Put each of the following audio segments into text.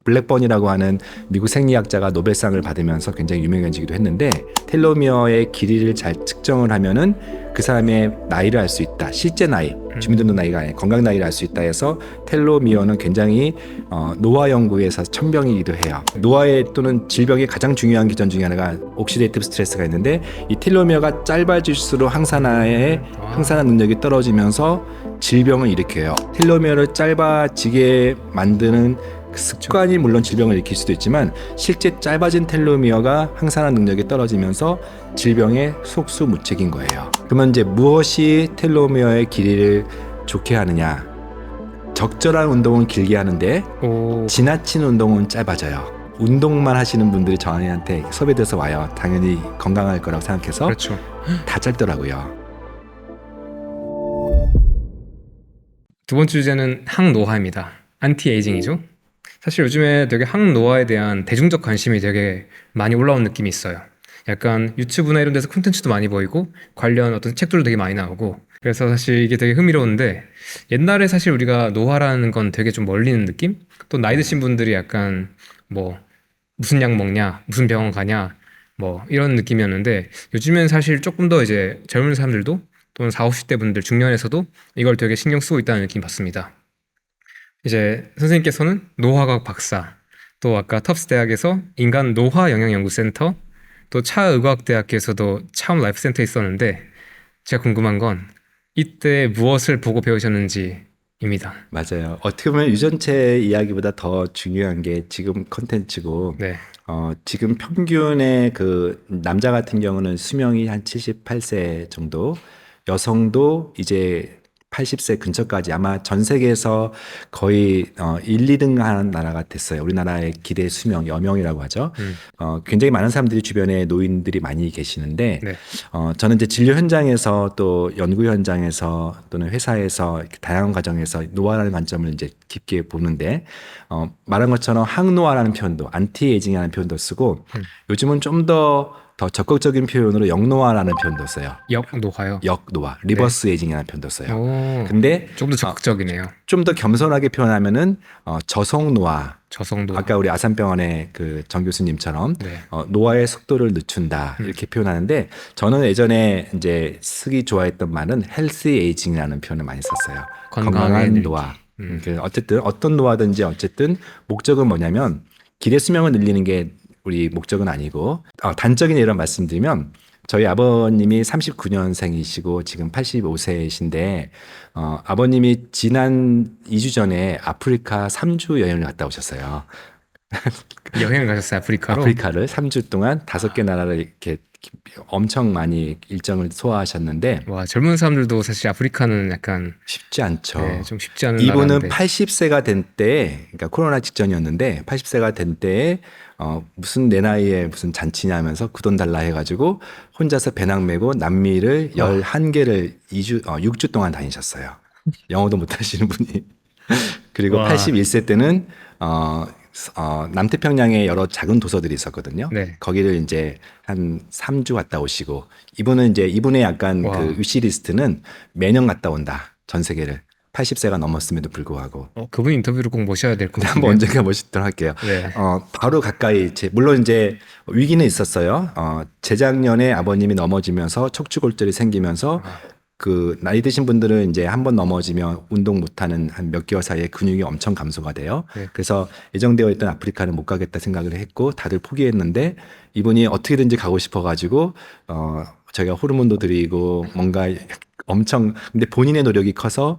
블랙번이라고 하는 미국 생리학자가 노벨상을 받으면서 굉장히 유명해지기도 했는데, 텔로미어의 길이를 잘 측정을 하면은 그 사람의 나이를 알 수 있다. 실제 나이, 주민등록 나이가 아니라 건강 나이를 알 수 있다 해서 텔로미어는 굉장히 노화 연구에서 천병이기도 해요. 노화의 또는 질병의 가장 중요한 기전 중에 하나가 옥시데이티브 스트레스가 있는데, 이 텔로미어가 짧아질수록 항산화의 항산화 능력이 떨어지면서 질병을 일으켜요. 텔로미어를 짧아지게 만드는 그 습관이 물론 질병을 일으킬 수도 있지만, 실제 짧아진 텔로미어가 항산화 능력이 떨어지면서 질병의 속수무책인 거예요. 그러면 이제 무엇이 텔로미어의 길이를 좋게 하느냐? 적절한 운동은 길게 하는데 지나친 운동은 짧아져요. 운동만 하시는 분들이 저한테 섭외돼서 와요. 당연히 건강할 거라고 생각해서. 그렇죠. 다 짧더라고요. 두 번째 주제는 항노화입니다. 안티에이징이죠. 사실 요즘에 되게 항노화에 대한 대중적 관심이 되게 많이 올라온 느낌이 있어요. 약간 유튜브나 이런 데서 콘텐츠도 많이 보이고 관련 어떤 책들도 되게 많이 나오고, 그래서 사실 이게 되게 흥미로운데, 옛날에 사실 우리가 노화라는 건 되게 좀 멀리는 느낌? 또 나이 드신 분들이 약간 뭐 무슨 약 먹냐, 무슨 병원 가냐, 뭐 이런 느낌이었는데, 요즘엔 사실 조금 더 이제 젊은 사람들도 또는 40, 50대 분들 중년에서도 이걸 되게 신경 쓰고 있다는 느낌 받습니다. 이제 선생님께서는 노화과학 박사, 또 아까 터프스 대학에서 인간 노화 영양 연구센터, 또 차의과학대학교에서도 차움 라이프 센터에 있었는데, 제가 궁금한 건 이때 무엇을 보고 배우셨는지입니다. 맞아요. 어떻게 보면 유전체 이야기보다 더 중요한 게 지금 컨텐츠고, 네. 지금 평균의 그 남자 같은 경우는 수명이 한 78세 정도, 여성도 이제 80세 근처까지 아마 전 세계에서 거의 1, 2등 하는 나라가 됐어요. 우리나라의 기대 수명, 여명이라고 하죠. 굉장히 많은 사람들이 주변에 노인들이 많이 계시는데, 네. 저는 이제 진료 현장에서 또 연구 현장에서 또는 회사에서 이렇게 다양한 과정에서 노화라는 관점을 이제 깊게 보는데, 말한 것처럼 항노화라는 표현도, 안티에이징이라는 표현도 쓰고, 요즘은 좀 더 적극적인 표현으로 역노화라는 표현도 써요. 역노화요. 역노화, 리버스 에이징이라는 표현도 써요. 오, 근데 좀 더 적극적이네요. 좀 더 겸손하게 표현하면은 저속노화. 저성노화. 아까 우리 아산병원의 그 정 교수님처럼 네. 노화의 속도를 늦춘다 이렇게 표현하는데, 저는 예전에 이제 쓰기 좋아했던 말은 헬스 에이징이라는 표현을 많이 썼어요. 건강한 늙기. 노화. 어쨌든 어떤 노화든지 어쨌든 목적은 뭐냐면, 기대 수명을 늘리는 게 우리 목적은 아니고, 단적인 예를 말씀드리면, 저희 아버님이 39년생이시고 지금 85세이신데, 아버님이 지난 2주 전에 아프리카 3주 여행을 갔다 오셨어요. 여행을 가셨어요, 아프리카로? 아프리카를 3주 동안 5개 나라를 이렇게 엄청 많이 일정을 소화하셨는데, 와, 젊은 사람들도 사실 아프리카는 약간 쉽지 않죠. 네, 좀 쉽지 않은 이분은 나라인데. 80세가 된 때에, 그러니까 코로나 직전이었는데 80세가 된 때에 무슨 내 나이에 무슨 잔치냐면서 그 돈 달라 해가지고 혼자서 배낭 메고 남미를 11개를 6주 동안 다니셨어요. 영어도 못 하시는 분이. 그리고 와. 81세 때는 남태평양에 여러 작은 도서들이 있었거든요. 네. 거기를 이제 한 3주 갔다 오시고, 이분은 이제 이분의 약간 와. 그 위시리스트는 매년 갔다 온다. 전 세계를. 80세가 넘었음에도 불구하고. 그분 인터뷰를 꼭 모셔야 될 것 같은데. 한번 언젠가 모시도록 할게요. 네. 바로 가까이, 물론 이제 위기는 있었어요. 재작년에 아버님이 넘어지면서 척추골절이 생기면서, 그 나이 드신 분들은 이제 한번 넘어지면 운동 못하는 한 몇 개월 사이에 근육이 엄청 감소가 돼요. 네. 그래서 예정되어 있던 아프리카는 못 가겠다 생각을 했고 다들 포기했는데, 이분이 어떻게든지 가고 싶어가지고 저희가 호르몬도 드리고 뭔가 엄청, 근데 본인의 노력이 커서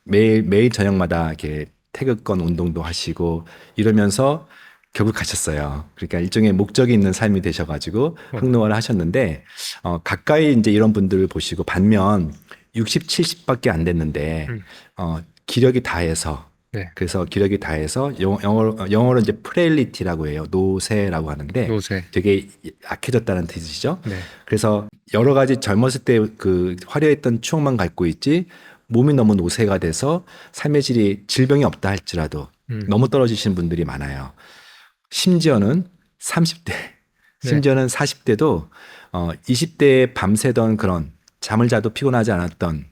매일 저녁마다 이렇게 태극권 운동도 하시고 이러면서 결국 가셨어요. 그러니까 일종의 목적이 있는 삶이 되셔가지고 항노화를 하셨는데, 가까이 이제 이런 분들을 보시고, 반면 60, 70밖에 안 됐는데 기력이 다해서, 네. 그래서 기력이 다해서 영어로 이제 프레일리티라고 해요. 노쇠라고 하는데 노쇠. 되게 약해졌다는 뜻이죠. 네. 그래서 여러 가지 젊었을 때 그 화려했던 추억만 갖고 있지, 몸이 너무 노쇠가 돼서 삶의 질이, 질병이 없다 할지라도 너무 떨어지시는 분들이 많아요. 심지어는 30대, 심지어는 40대도 20대에 밤새던 그런, 잠을 자도 피곤하지 않았던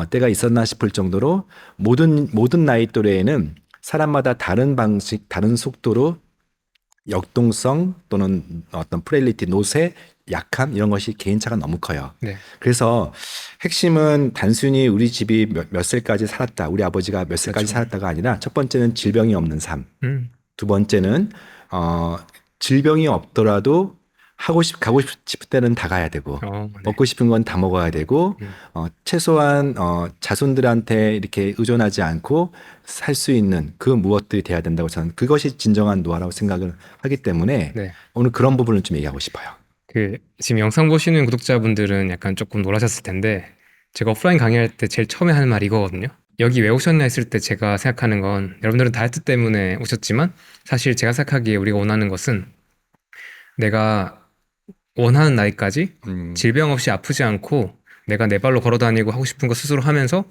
때가 있었나 싶을 정도로 모든 나이 또래에는 사람마다 다른 방식, 다른 속도로 역동성 또는 어떤 프레일리티, 노쇠, 약함 이런 것이 개인차가 너무 커요. 네. 그래서 핵심은 단순히 우리 집이 몇 살까지 살았다, 우리 아버지가 몇 살까지 그렇죠. 살았다가 아니라 첫 번째는 질병이 없는 삶, 음. 두 번째는 질병이 없더라도 가고 싶을 때는 다 가야 되고 네. 먹고 싶은 건 다 먹어야 되고 최소한 자손들한테 이렇게 의존하지 않고 살 수 있는 그 무엇들이 돼야 된다고 저는 그것이 진정한 노화라고 생각을 하기 때문에 네. 오늘 그런 부분을 좀 얘기하고 싶어요. 지금 영상 보시는 구독자분들은 약간 조금 놀라셨을 텐데 제가 오프라인 강의할 때 제일 처음에 하는 말이 이거거든요. 여기 왜 오셨냐 했을 때 제가 생각하는 건 여러분들은 다이어트 때문에 오셨지만 사실 제가 생각하기에 우리가 원하는 것은 내가 원하는 나이까지 질병 없이 아프지 않고 내가 내 발로 걸어 다니고 하고 싶은 거 스스로 하면서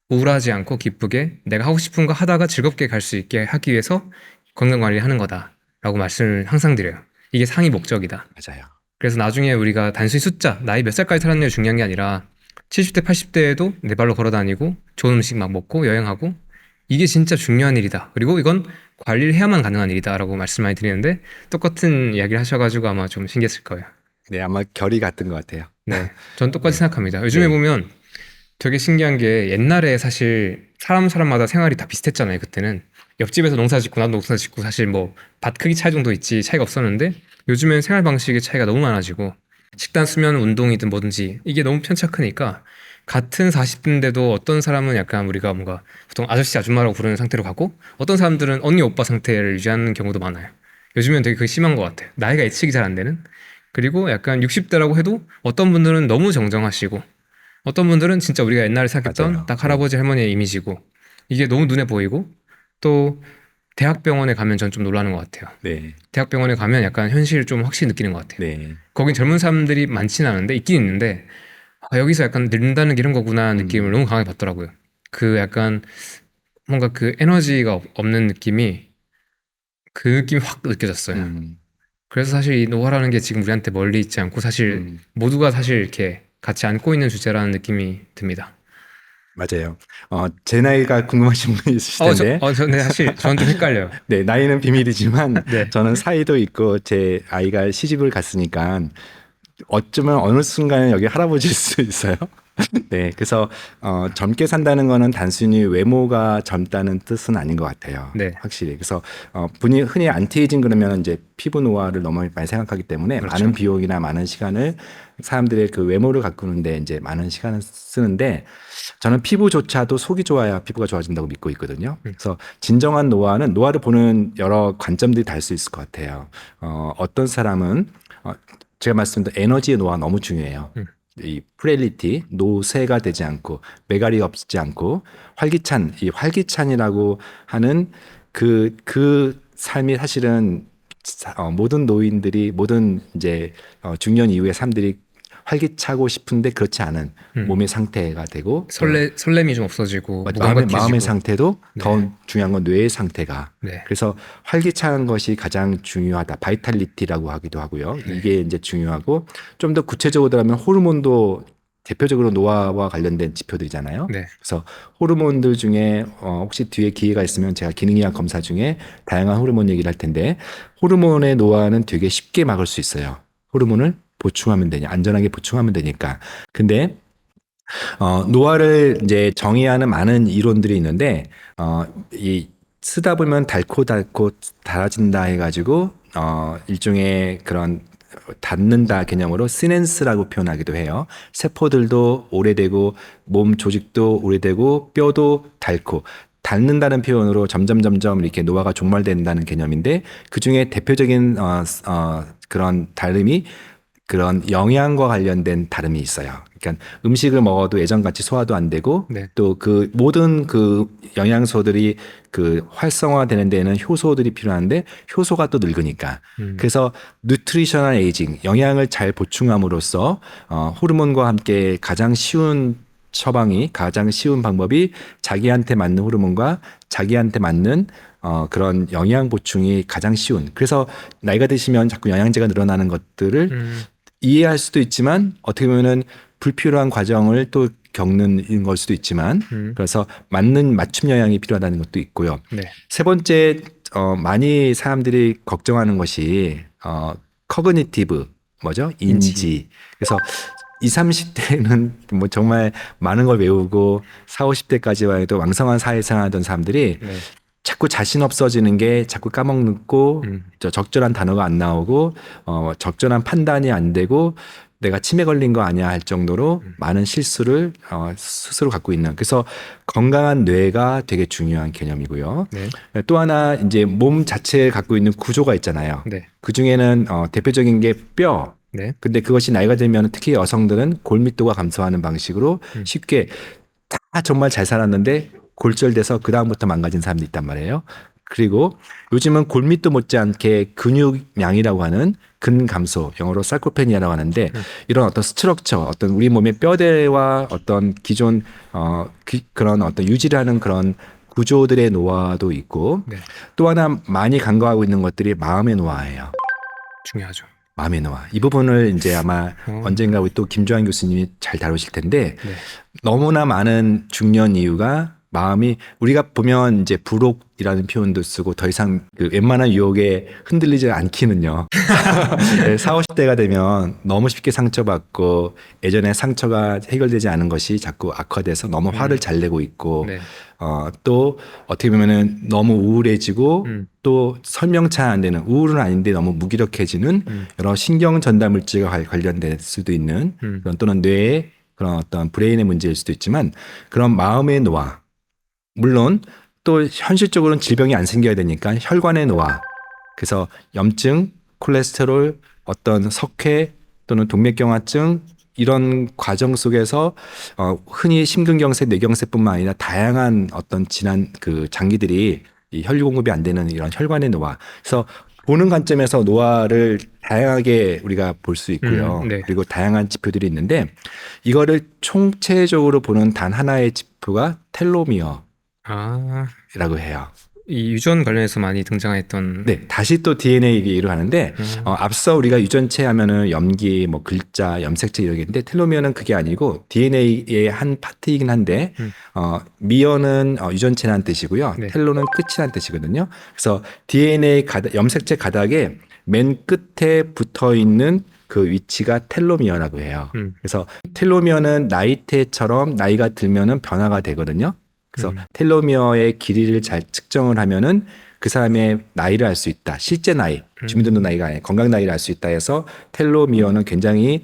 우울하지 않고 기쁘게 내가 하고 싶은 거 하다가 즐겁게 갈 수 있게 하기 위해서 건강관리를 하는 거다라고 말씀을 항상 드려요. 이게 상위 목적이다. 맞아요. 그래서 나중에 우리가 단순히 숫자, 나이 몇 살까지 살았느냐 중요한 게 아니라 70대, 80대에도 내 발로 걸어 다니고 좋은 음식 막 먹고 여행하고 이게 진짜 중요한 일이다. 그리고 이건 관리를 해야만 가능한 일이다라고 말씀 많이 드리는데 똑같은 이야기를 하셔가지고 아마 좀 신기했을 거예요. 네, 아마 결이 같은 것 같아요. 네, 전 똑같이 생각합니다. 요즘에 보면 되게 신기한 게 옛날에 사실 사람마다 생활이 다 비슷했잖아요. 그때는 옆집에서 농사 짓고 나도 농사 짓고 사실 뭐 밭 크기 차이 정도 있지 차이가 없었는데 요즘엔 생활 방식의 차이가 너무 많아지고 식단, 수면, 운동이든 뭐든지 이게 너무 편차 크니까 같은 40대인데도 어떤 사람은 약간 우리가 뭔가 보통 아저씨, 아줌마라고 부르는 상태로 가고 어떤 사람들은 언니, 오빠 상태를 유지하는 경우도 많아요. 요즘엔 되게 그게 심한 것 같아요. 나이가 예측이 잘 안 되는. 그리고 약간 60대라고 해도 어떤 분들은 너무 정정하시고 어떤 분들은 진짜 우리가 옛날에 생각했던 맞아요. 딱 할아버지, 할머니의 이미지고 이게 너무 눈에 보이고 또 대학병원에 가면 전 좀 놀라는 것 같아요. 네, 대학병원에 가면 약간 현실을 좀 확실히 느끼는 것 같아요. 네, 거긴 젊은 사람들이 많지는 않은데 있긴 있는데 여기서 약간 늙는다는 게 이런 거구나 느낌을 너무 강하게 받더라고요. 그 약간 뭔가 그 에너지가 없는 느낌이 그 느낌이 확 느껴졌어요. 그래서 사실 이 노화라는 게 지금 우리한테 멀리 있지 않고 사실 모두가 사실 이렇게 같이 안고 있는 주제라는 느낌이 듭니다. 맞아요. 제 나이가 궁금하신 분이 있으실 텐데. 네, 사실 저는 좀 헷갈려요. 네, 나이는 비밀이지만 네. 저는 사이도 있고 제 아이가 시집을 갔으니까 어쩌면 어느 순간에 여기 할아버지일 수 있어요. 네, 그래서 젊게 산다는 거는 단순히 외모가 젊다는 뜻은 아닌 것 같아요. 네. 확실히. 그래서 분이 흔히 안티에이징 그러면 이제 피부 노화를 너무 많이 생각하기 때문에 그렇죠. 많은 비용이나 많은 시간을 사람들의 그 외모를 가꾸는데 이제 많은 시간을 쓰는데 저는 피부조차도 속이 좋아야 피부가 좋아진다고 믿고 있거든요. 그래서 진정한 노화는 노화를 보는 여러 관점들이 달 수 있을 것 같아요. 어떤 사람은 제가 말씀드린 에너지의 노화가 너무 중요해요. 이 프레일리티, 노쇠가 되지 않고 메갈이 없지 않고 활기찬, 이 활기찬이라고 하는 그 삶이 사실은 모든 노인들이 모든 이제 중년 이후의 삶들이 활기차고 싶은데 그렇지 않은 몸의 상태가 되고 설렘이 좀 없어지고 마음의 상태도 네. 더 중요한 건 뇌의 상태가. 네. 그래서 활기찬 것이 가장 중요하다. 바이탈리티라고 하기도 하고요. 이게 이제 중요하고 좀 더 구체적으로 들어가면 호르몬도 대표적으로 노화와 관련된 지표들이잖아요. 네. 그래서 호르몬들 중에 혹시 뒤에 기회가 있으면 제가 기능의학 검사 중에 다양한 호르몬 얘기를 할 텐데 호르몬의 노화는 되게 쉽게 막을 수 있어요. 호르몬을 보충하면 되냐, 안전하게 보충하면 되니까. 근데 노화를 이제 정의하는 많은 이론들이 있는데 이 쓰다 보면 달고 달아진다 해가지고 일종의 그런 닿는다 개념으로 시넨스라고 표현하기도 해요. 세포들도 오래되고 몸 조직도 오래되고 뼈도 닳고 닳는다는 표현으로 점점 이렇게 노화가 종말된다는 개념인데 그 중에 대표적인 그런 다름이 그런 영양과 관련된 다름이 있어요. 그러니까 음식을 먹어도 예전같이 소화도 안 되고 네. 또 그 모든 그 영양소들이 그 활성화되는 데는 효소들이 필요한데 효소가 또 늙으니까 그래서 뉴트리셔널 에이징 영양을 잘 보충함으로써 호르몬과 함께 가장 쉬운 처방이 가장 쉬운 방법이 자기한테 맞는 호르몬과 자기한테 맞는 그런 영양 보충이 가장 쉬운. 그래서 나이가 드시면 자꾸 영양제가 늘어나는 것들을 이해할 수도 있지만 어떻게 보면은 불필요한 과정을 또 겪는 걸 수도 있지만 그래서 맞는 맞춤 영양이 필요하다는 것도 있고요. 네. 세 번째 많이 사람들이 걱정하는 것이 커그니티브 뭐죠? 인지. 그래서 20, 30대는 뭐 정말 많은 걸 외우고 40, 50대까지만 해도 왕성한 사회생활 하던 사람들이 네. 자꾸 자신 없어지는 게 자꾸 까먹고 적절한 단어가 안 나오고 적절한 판단이 안 되고 내가 치매 걸린 거 아니야 할 정도로 많은 실수를 스스로 갖고 있는. 그래서 건강한 뇌가 되게 중요한 개념이고요. 네. 또 하나 이제 몸 자체에 갖고 있는 구조가 있잖아요. 네. 그 중에는 대표적인 게 뼈. 네. 근데 그것이 나이가 들면 특히 여성들은 골밀도가 감소하는 방식으로 쉽게 다 정말 잘 살았는데 골절돼서 그 다음부터 망가진 사람도 있단 말이에요. 그리고 요즘은 골밀도 못지않게 근육량이라고 하는 근감소, 영어로 sarcopenia라고 하는데 이런 어떤 스트럭처, 어떤 우리 몸의 뼈대와 어떤 기존 그런 어떤 유지를 하는 그런 구조들의 노화도 있고 네. 또 하나 많이 간과하고 있는 것들이 마음의 노화예요. 중요하죠. 마음의 노화. 이 부분을 이제 아마 언젠가 우리 또 김조한 교수님이 잘 다루실 텐데 네. 너무나 많은 중년 이유가 마음이 우리가 보면 이제 불혹이라는 표현도 쓰고 더 이상 그 웬만한 유혹에 흔들리지 않기는요. 40, 50대가 되면 너무 쉽게 상처받고 예전에 상처가 해결되지 않은 것이 자꾸 악화돼서 너무 화를 잘 내고 있고 네. 또 어떻게 보면은 너무 우울해지고 또 설명치 안 되는 우울은 아닌데 너무 무기력해지는 여러 신경 전달 물질과 관련될 수도 있는 그런 또는 뇌의 그런 어떤 브레인의 문제일 수도 있지만 그런 마음의 노화 물론 또 현실적으로는 질병이 안 생겨야 되니까 혈관의 노화 그래서 염증, 콜레스테롤, 어떤 석회 또는 동맥경화증 이런 과정 속에서 흔히 심근경색, 뇌경색뿐만 아니라 다양한 어떤 진한 그 장기들이 이 혈류 공급이 안 되는 이런 혈관의 노화. 그래서 보는 관점에서 노화를 다양하게 우리가 볼 수 있고요. 네. 그리고 다양한 지표들이 있는데 이거를 총체적으로 보는 단 하나의 지표가 텔로미어라고 해요. 이 유전 관련해서 많이 등장했던. 네, 다시 또 DNA 얘기를 하는데 앞서 우리가 유전체 하면은 염기, 뭐 글자, 염색체 이런 게 있는데 텔로미어는 그게 아니고 DNA의 한 파트이긴 한데 미어는 유전체라는 뜻이고요. 네. 텔로는 끝이라는 뜻이거든요. 그래서 DNA 염색체 가닥에 맨 끝에 붙어 있는 그 위치가 텔로미어라고 해요. 그래서 텔로미어는 나이테처럼 나이가 들면은 변화가 되거든요. 그래서 텔로미어의 길이를 잘 측정을 하면은 그 사람의 나이를 알 수 있다. 실제 나이, 주민등록 나이가 아니라 건강 나이를 알 수 있다 해서 텔로미어는 굉장히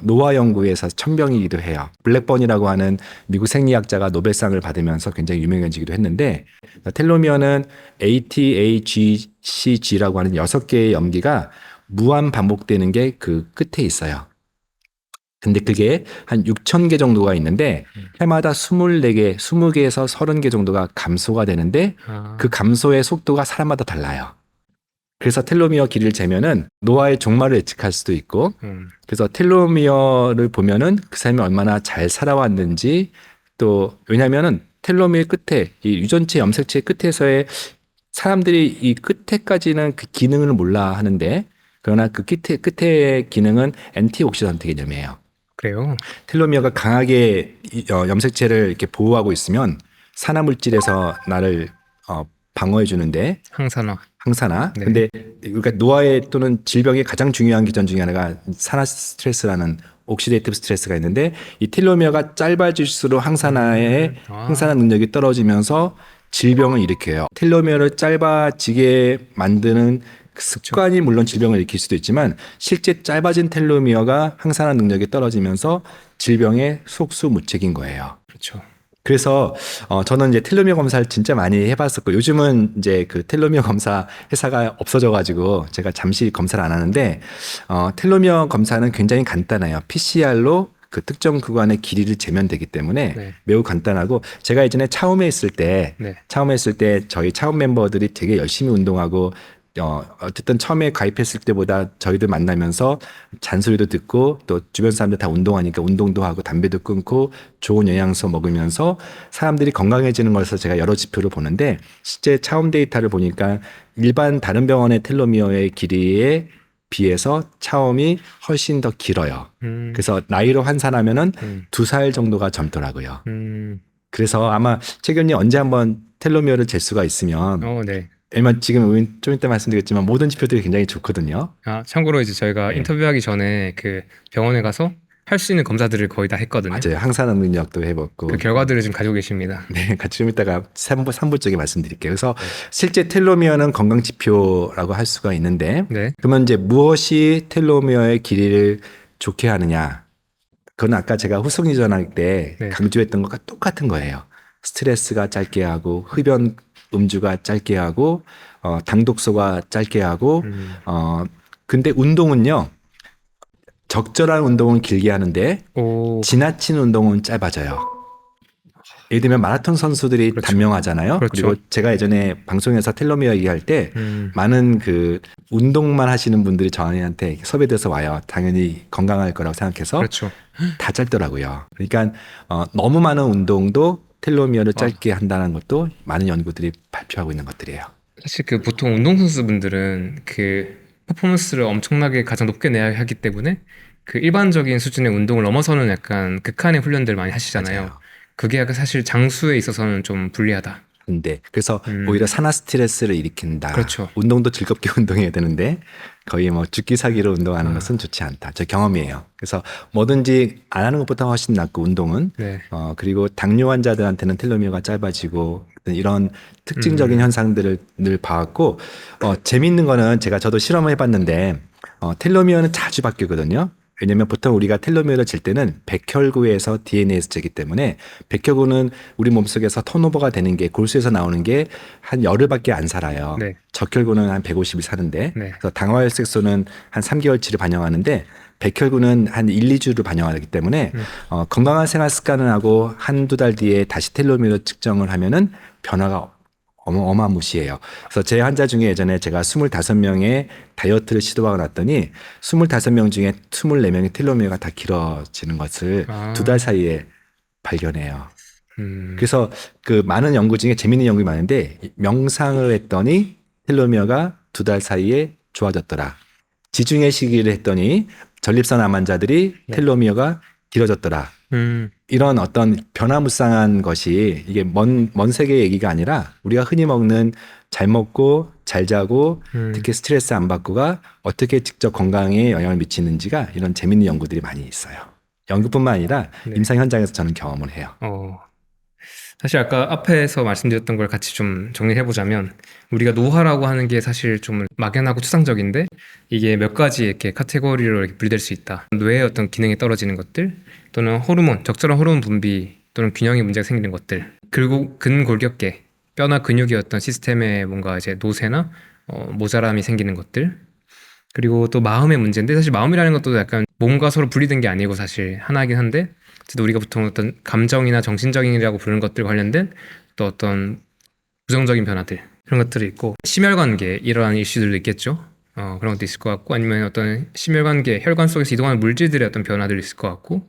노화 연구에서 천병이기도 해요. 블랙번이라고 하는 미국 생리학자가 노벨상을 받으면서 굉장히 유명해지기도 했는데 텔로미어는 ATAGCG라고 하는 6개의 염기가 무한 반복되는 게 그 끝에 있어요. 근데 그게 한 6,000개 정도가 있는데 해마다 24개, 20개에서 30개 정도가 감소가 되는데 그 감소의 속도가 사람마다 달라요. 그래서 텔로미어 길이를 재면은 노화의 종말을 예측할 수도 있고 그래서 텔로미어를 보면은 그 사람이 얼마나 잘 살아왔는지 또 왜냐면은 텔로미어 끝에 이 유전체 염색체 끝에서의 사람들이 이 끝에까지는 그 기능을 몰라 하는데 그러나 그 끝의 기능은 엔티옥시던트 개념이에요. 그래요? 텔로미어가 강하게 염색체를 이렇게 보호하고 있으면 산화 물질에서 나를 방어해 주는데 항산화. 네. 근데 그러니까 노화의 또는 질병의 가장 중요한 기전 중에 하나가 산화 스트레스라는 옥시데이티브 스트레스가 있는데 이 텔로미어가 짧아질수록 항산화 능력이 떨어지면서 질병을 일으켜요. 텔로미어를 짧아지게 만드는 습관이 물론 질병을 일으킬 수도 있지만 실제 짧아진 텔로미어가 항산화 능력이 떨어지면서 질병의 속수무책인 거예요. 그렇죠. 그래서 저는 이제 텔로미어 검사를 진짜 많이 해봤었고 요즘은 이제 그 텔로미어 검사 회사가 없어져가지고 제가 잠시 검사를 안 하는데 텔로미어 검사는 굉장히 간단해요. PCR로 그 특정 구간의 길이를 재면 되기 때문에 매우 간단하고 제가 예전에 차움에 있을 때 저희 차움 멤버들이 되게 열심히 운동하고 어쨌든 처음에 가입했을 때보다 저희들 만나면서 잔소리도 듣고 또 주변 사람들 다 운동하니까 운동도 하고 담배도 끊고 좋은 영양소 먹으면서 사람들이 건강해지는 것을 제가 여러 지표를 보는데 실제 차움 데이터를 보니까 일반 다른 병원의 텔로미어의 길이의 비해서 차움이 훨씬 더 길어요. 음, 그래서 나이로 환산하면은 음, 2살 정도가 젊더라고요. 음, 그래서 아마 최근에 언제 한번 텔로미어를 잴 수가 있으면, 네. 왜냐면 지금 좀 이따 말씀드리겠지만 모든 지표들이 굉장히 좋거든요. 아, 참고로 이제 저희가 네. 인터뷰하기 전에 그 병원에 가서 할 수 있는 검사들을 거의 다 했거든요. 맞아요. 항산화 능력도 해봤고. 그 결과들을 지금 가지고 계십니다. 네, 같이 좀 이따가 3부 쪽에 말씀드릴게요. 그래서 네. 실제 텔로미어는 건강 지표라고 할 수가 있는데, 네. 그러면 이제 무엇이 텔로미어의 길이를 좋게 하느냐? 그건 아까 제가 후속 유전학 때 네. 강조했던 것과 똑같은 거예요. 스트레스가 짧게 하고, 흡연 음주가 짧게 하고, 당독소가 짧게 하고, 음, 근데 운동은요, 적절한 운동은 길게 하는데, 오, 지나친 운동은 짧아져요. 예를 들면 마라톤 선수들이 그렇죠. 단명하잖아요. 그렇죠. 그리고 제가 예전에 방송에서 텔로미어 얘기할 때 음, 많은 그 운동만 하시는 분들이 저한테 섭외돼서 와요. 당연히 건강할 거라고 생각해서 그렇죠. 다 짧더라고요. 그러니까 너무 많은 운동도 텔로미어를 짧게 한다는 것도 많은 연구들이 발표하고 있는 것들이에요. 사실 그 보통 운동선수분들은 그 퍼포먼스를 엄청나게 가장 높게 내야 하기 때문에 그 일반적인 수준의 운동을 넘어서는 약간 극한의 훈련들을 많이 하시잖아요. 맞아요. 그게 약간 사실 장수에 있어서는 좀 불리하다. 근데 그래서 음. 오히려 산화 스트레스를 일으킨다. 그렇죠. 운동도 즐겁게 운동해야 되는데 거의 뭐 죽기 사기로 운동하는 아. 것은 좋지 않다. 저 경험이에요. 그래서 뭐든지 안 하는 것보다 훨씬 낫고 운동은 네. 그리고 당뇨 환자들한테는 텔로미어가 짧아지고 이런 특징적인 현상들을 늘 봐왔고 재미있는 거는 저도 실험을 해봤는데 텔로미어는 자주 바뀌거든요. 왜냐면 보통 우리가 텔로미어를 잴 때는 백혈구에서 DNA에서 재기 때문에 백혈구는 우리 몸속에서 턴오버가 되는 게 골수에서 나오는 게 한 열흘밖에 안 살아요. 네. 적혈구는 한 150일 사는데 네. 그래서 당화혈색소는 한 3개월치를 반영하는데 백혈구는 한 1, 2주를 반영하기 때문에 건강한 생활 습관을 하고 한두 달 뒤에 다시 텔로미어 측정을 하면은 변화가 어마무시해요. 그래서 제 환자 중에 예전에 제가 25명의 다이어트를 시도하고 났더니 25명 중에 24명의 텔로미어가 다 길어지는 것을 아. 2달 사이에 발견해요. 음, 그래서 그 많은 연구 중에 재밌는 연구가 많은데 명상을 했더니 텔로미어가 2달 사이에 좋아졌더라. 지중해 시기를 했더니 전립선 암 환자들이 네. 텔로미어가 길어졌더라. 이런 어떤 변화무쌍한 것이 이게 먼 세계 얘기가 아니라 우리가 흔히 먹는 잘 먹고 잘 자고 특히 스트레스 안 받고가 어떻게 직접 건강에 영향을 미치는지가 이런 재밌는 연구들이 많이 있어요. 연구뿐만 아니라 네. 임상 현장에서 저는 경험을 해요. 사실 아까 앞에서 말씀드렸던 걸 같이 좀 정리해 보자면 우리가 노화라고 하는 게 사실 좀 막연하고 추상적인데 이게 몇 가지 이렇게 카테고리로 이렇게 분리될 수 있다. 뇌의 어떤 기능이 떨어지는 것들 또는 호르몬, 적절한 호르몬 분비 또는 균형에 문제가 생기는 것들 그리고 근골격계, 뼈나 근육의 어떤 시스템에 뭔가 이제 노쇠나 모자람이 생기는 것들 그리고 또 마음의 문제인데 사실 마음이라는 것도 약간 몸과 서로 분리된 게 아니고 사실 하나이긴 한데 어쨌든 우리가 보통 어떤 감정이나 정신적인이라고 부르는 것들 관련된 또 어떤 부정적인 변화들 그런 것들이 있고 심혈관계 이러한 이슈들도 있겠죠. 그런 것도 있을 것 같고 아니면 어떤 심혈관계 혈관 속에서 이동하는 물질들의 어떤 변화들이 있을 것 같고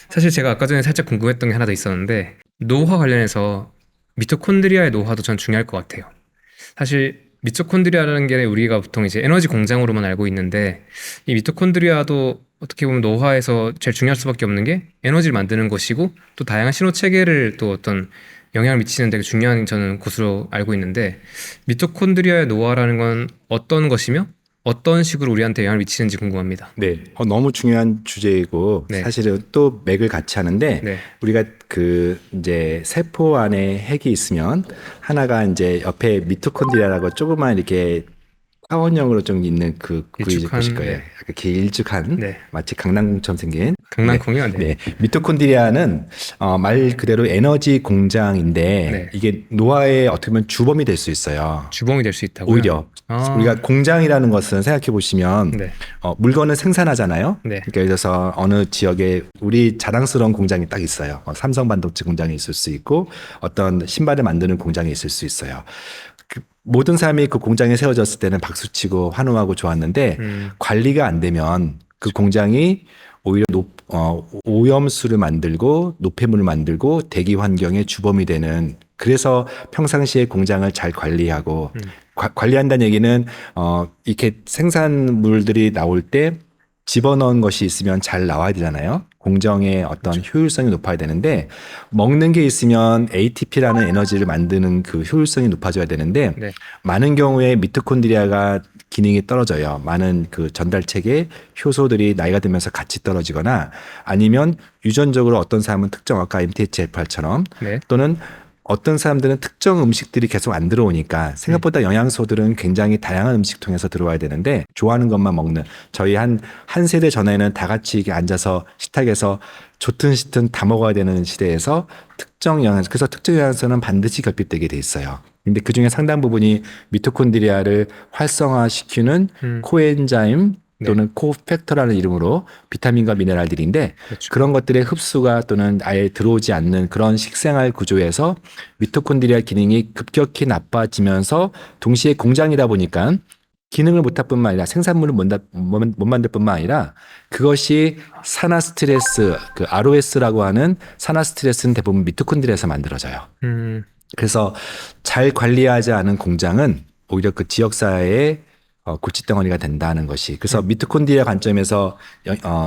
사실 제가 아까 전에 살짝 궁금했던 게 하나 더 있었는데 노화 관련해서 미토콘드리아의 노화도 전 중요할 것 같아요. 사실 미토콘드리아라는 게 우리가 보통 이제 에너지 공장으로만 알고 있는데 이 미토콘드리아도 어떻게 보면 노화에서 제일 중요할 수밖에 없는 게 에너지를 만드는 것이고 또 다양한 신호 체계를 또 어떤 영향을 미치는 되게 중요한 저는 곳으로 알고 있는데 미토콘드리아의 노화라는 건 어떤 것이며 어떤 식으로 우리한테 영향을 미치는지 궁금합니다. 네, 너무 중요한 주제이고 네. 사실은 또 맥을 같이 하는데 네. 우리가 그 이제 세포 안에 핵이 있으면 하나가 이제 옆에 미토콘드리아라고 조그만 이렇게 타원형으로 좀 있는 그 구이 일축한, 보실 거예요. 네. 약간 길쭉한 네. 마치 강낭콩처럼 생긴 강낭콩이요? 네. 네. 미토콘드리아는 말 그대로 에너지 공장인데 네. 이게 노화의 어떻게 보면 주범이 될 수 있어요. 주범이 될 수 있다고요? 오히려 우리가 공장이라는 것은 생각해 보시면 네. 물건을 생산하잖아요. 네. 그러니까 예를 들어서 어느 지역에 우리 자랑스러운 공장이 딱 있어요. 삼성 반도체 공장이 있을 수 있고 어떤 신발을 만드는 공장이 있을 수 있어요. 모든 사람이 그 공장에 세워졌을 때는 박수치고 환호하고 좋았는데 관리가 안 되면 그 공장이 오히려 오염수를 만들고 노폐물을 만들고 대기 환경의 주범이 되는 그래서 평상시에 공장을 잘 관리하고 음. 관리한다는 얘기는 이렇게 생산물들이 나올 때 집어넣은 것이 있으면 잘 나와야 되잖아요. 공정의 어떤 효율성이 높아야 되는데 먹는 게 있으면 ATP라는 에너지를 만드는 그 효율성이 높아져야 되는데 네. 많은 경우에 미토콘드리아가 기능이 떨어져요. 많은 그 전달체계 효소들이 나이가 들면서 같이 떨어지거나 아니면 유전적으로 어떤 사람은 특정 아까 MTHFR처럼 네. 또는 어떤 사람들은 특정 음식들이 계속 안 들어오니까 생각보다 영양소들은 굉장히 다양한 음식 통해서 들어와야 되는데 좋아하는 것만 먹는 저희 한 세대 전에는 다 같이 이렇게 앉아서 식탁에서 좋든 싫든 다 먹어야 되는 시대에서 특정 영양소 그래서 특정 영양소는 반드시 결핍되게 돼 있어요. 근데 그중에 상당 부분이 미토콘드리아를 활성화시키는 코엔자임 네. 또는 코팩터라는 이름으로 비타민과 미네랄들인데 그렇죠. 그런 것들의 흡수가 또는 아예 들어오지 않는 그런 식생활 구조에서 미토콘드리아 기능이 급격히 나빠지면서 동시에 공장이다 보니까 기능을 못할 뿐만 아니라 생산물을 못 만들 뿐만 아니라 그것이 산화 스트레스, 그 ROS라고 하는 산화 스트레스는 대부분 미토콘드리아에서 만들어져요. 그래서 잘 관리하지 않은 공장은 오히려 그 지역사회의 골칫덩어리가 된다는 것이. 그래서 미토콘드리아 관점에서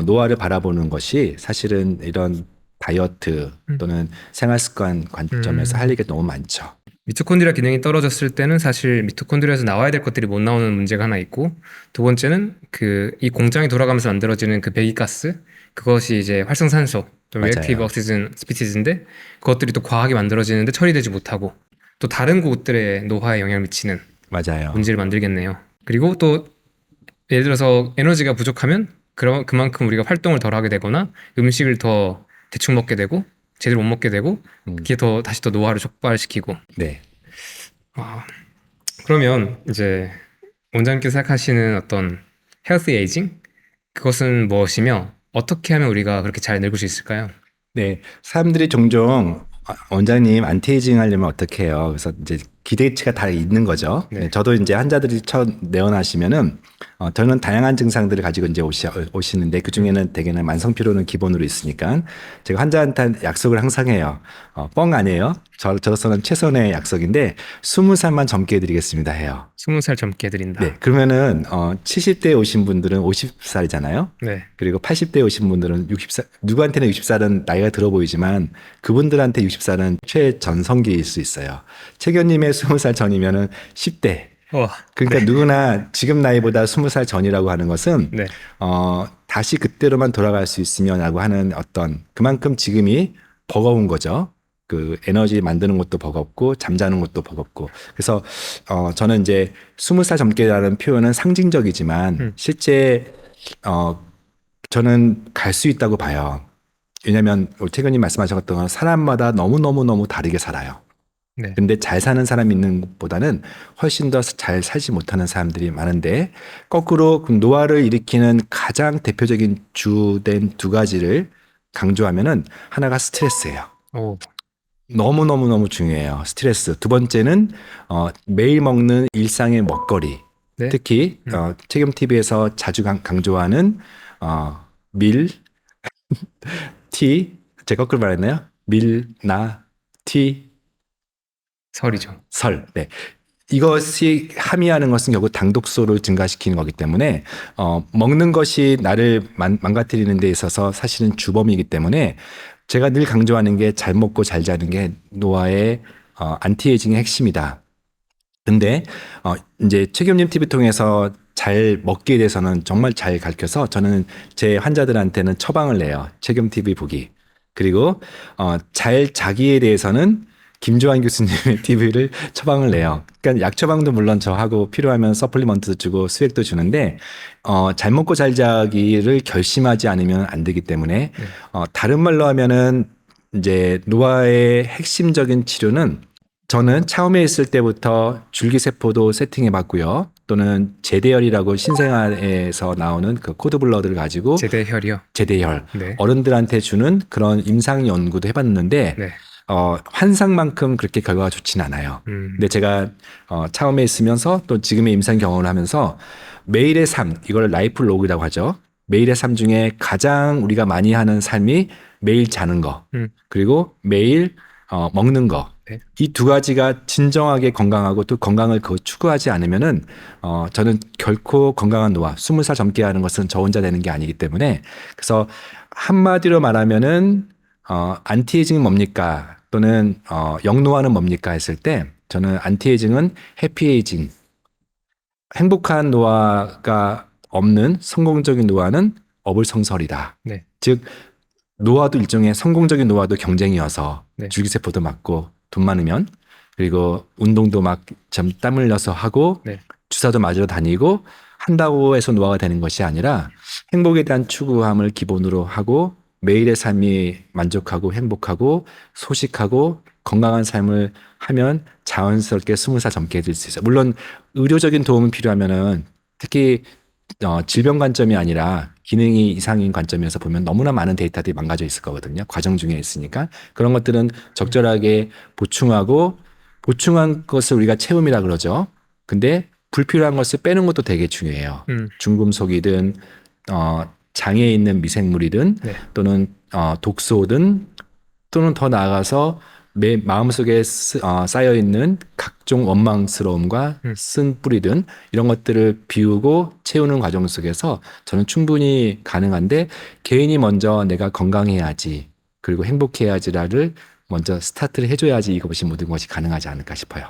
노화를 바라보는 것이 사실은 이런 다이어트 또는 생활습관 관점에서 할 얘기가 너무 많죠. 미토콘드리아 기능이 떨어졌을 때는 사실 미토콘드리아에서 나와야 될 것들이 못 나오는 문제가 하나 있고 두 번째는 이 공장이 돌아가면서 만들어지는 그 배기가스 그것이 이제 활성산소 또 맞아요. 리액티브 옥시즌 스피시즈인데 그것들이 또 과하게 만들어지는데 처리되지 못하고 또 다른 곳들의 노화에 영향을 미치는 맞아요. 문제를 만들겠네요. 그리고 또 예를 들어서 에너지가 부족하면 그만큼 우리가 활동을 덜 하게 되거나 음식을 더 대충 먹게 되고 제대로 못 먹게 되고 그게 다시 또 노화를 촉발시키고. 네. 그러면 이제 원장님께서 생각하시는 어떤 헬스 에이징 그것은 무엇이며 어떻게 하면 우리가 그렇게 잘 늙을 수 있을까요? 네. 사람들이 종종 원장님 안티에이징 하려면 어떻게 해요? 그래서 이제 기대치가 다 있는 거죠. 네. 네, 저도 이제 환자들이 처음 내원하시면은 저는 다양한 증상들을 가지고 이제 오시는데 그 중에는 대개는 만성 피로는 기본으로 있으니까 제가 환자한테 약속을 항상 해요. 뻥 아니에요. 저로서는 최선의 약속인데 20살만 젊게 해드리겠습니다 해요. 20살 젊게 해드린다. 네. 그러면은 70대에 오신 분들은 50살이잖아요. 네. 그리고 80대에 오신 분들은 60살, 누구한테는 60살은 나이가 들어 보이지만 그분들한테 60살은 최전성기일 수 있어요. 최견님의 20살 전이면은 10대. 와. 그러니까 누구나 지금 나이보다 20살 전이라고 하는 것은 네. 다시 그때로만 돌아갈 수 있으면라고 하는 어떤 그만큼 지금이 버거운 거죠. 그 에너지 만드는 것도 버겁고 잠자는 것도 버겁고 그래서 저는 이제 20살 젊게라는 표현은 상징적이지만 실제 저는 갈 수 있다고 봐요. 왜냐하면 최근님 말씀하셨던 건 사람마다 너무 다르게 살아요. 네. 근데 잘 사는 사람이 있는 것보다는 훨씬 더 잘 살지 못하는 사람들이 많은데 거꾸로 그 노화를 일으키는 가장 대표적인 주된 두 가지를 강조하면은 하나가 스트레스예요. 오. 너무 중요해요. 스트레스. 두 번째는 매일 먹는 일상의 먹거리. 네. 특히 책임 TV에서 자주 강조하는 밀, 티, 제가 거꾸로 말했나요? 밀, 나, 티, 설이죠. 설. 네. 이것이 함의하는 것은 결국 당독소를 증가시키는 거기 때문에 먹는 것이 나를 망가뜨리는 데 있어서 사실은 주범이기 때문에 제가 늘 강조하는 게 잘 먹고 잘 자는 게 노화의 안티에이징의 핵심이다. 근데 이제 최겸님 TV 통해서 잘 먹기에 대해서는 정말 잘 가르쳐서 저는 제 환자들한테는 처방을 내요. 최겸 TV 보기. 그리고 잘 자기에 대해서는 김조한 교수님의 TV를 처방을 내요. 그러니까 약 처방도 물론 저하고 필요하면 서플리먼트도 주고 수액도 주는데 잘 먹고 잘 자기를 결심하지 않으면 안 되기 때문에 다른 말로 하면은 이제 노화의 핵심적인 치료는 저는 처음에 있을 때부터 줄기세포도 세팅해 봤고요. 또는 제대혈이라고 신생아에서 나오는 그 코드블러드를 가지고 제대혈이요. 제대혈 네. 어른들한테 주는 그런 임상 연구도 해봤는데 네. 환상만큼 그렇게 결과가 좋진 않아요. 근데 제가 처음에 있으면서 또 지금의 임상 경험을 하면서 매일의 삶, 이걸 라이프 로그라고 하죠. 매일의 삶 중에 가장 우리가 많이 하는 삶이 매일 자는 거, 그리고 매일 먹는 거, 네. 이 두 가지가 진정하게 건강하고 또 건강을 추구하지 않으면은 저는 결코 건강한 노화, 20살 젊게 하는 것은 저 혼자 되는 게 아니기 때문에 그래서 한마디로 말하면은 안티에이징은 뭡니까? 또는 영노화는 뭡니까? 했을 때 저는 안티에이징은 해피에이징, 행복한 노화가 없는 성공적인 노화는 어불성설이다. 네. 즉 노화도 일종의 성공적인 노화도 경쟁이어서 네. 줄기세포도 맞고 돈 많으면 그리고 운동도 막 땀 흘려서 하고 네. 주사도 맞으러 다니고 한다고 해서 노화가 되는 것이 아니라 행복에 대한 추구함을 기본으로 하고 매일의 삶이 만족하고 행복하고 소식하고 건강한 삶을 하면 자연스럽게 20살 젊게 될 수 있어요. 물론 의료적인 도움이 필요하면은 특히 질병 관점이 아니라 기능이 이상인 관점에서 보면 너무나 많은 데이터들이 망가져 있을 거거든요. 과정 중에 있으니까. 그런 것들은 적절하게 보충하고 보충한 것을 우리가 채움이라 그러죠. 근데 불필요한 것을 빼는 것도 되게 중요해요. 중금속이든 장에 있는 미생물이든 네. 또는 독소든 또는 더 나아가서 내 마음속에 쌓여 있는 각종 원망스러움과 쓴뿌리든 이런 것들을 비우고 채우는 과정 속에서 저는 충분히 가능한데 개인이 먼저 내가 건강해야지 그리고 행복해야지를 먼저 스타트를 해줘야지 이것이 모든 것이 가능하지 않을까 싶어요.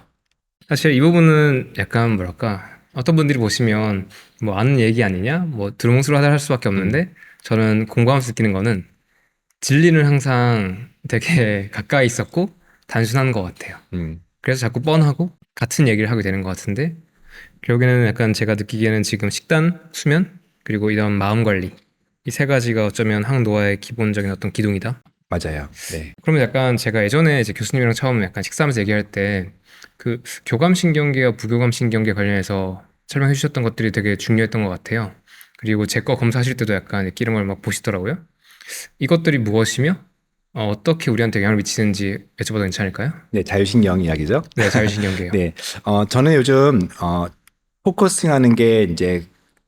사실 이 부분은 약간 뭐랄까 어떤 분들이 보시면 뭐 아는 얘기 아니냐 뭐 두루뭉술하다 할 수밖에 없는데 저는 공감할 수 느끼는 거는 진리는 항상 되게 가까이 있었고 단순한 것 같아요. 그래서 자꾸 뻔하고 같은 얘기를 하게 되는 것 같은데 결국에는 약간 제가 느끼기에는 지금 식단, 수면 그리고 이런 마음 관리 이 세 가지가 어쩌면 항노화의 기본적인 어떤 기둥이다. 맞아요. 네. 그러면 약간 제가 예전에 이제 교수님이랑 처음 약간 식사하면서 얘기할 때 그 교감신경계와 부교감신경계 관련해서 설명해 주셨던 것들이 되게 중요했던 것 같아요. 그리고 제 거 검사하실 때도 약간 이렇게 이런 걸 막 보시더라고요. 이것들이 무엇이며 어떻게 우리한테 영향을 미치는지 여쭤봐도 괜찮을까요? 네, 자율신경 이야기죠. 네, 자율신경계요. 네, 저는 요즘 포커싱하는 게 이제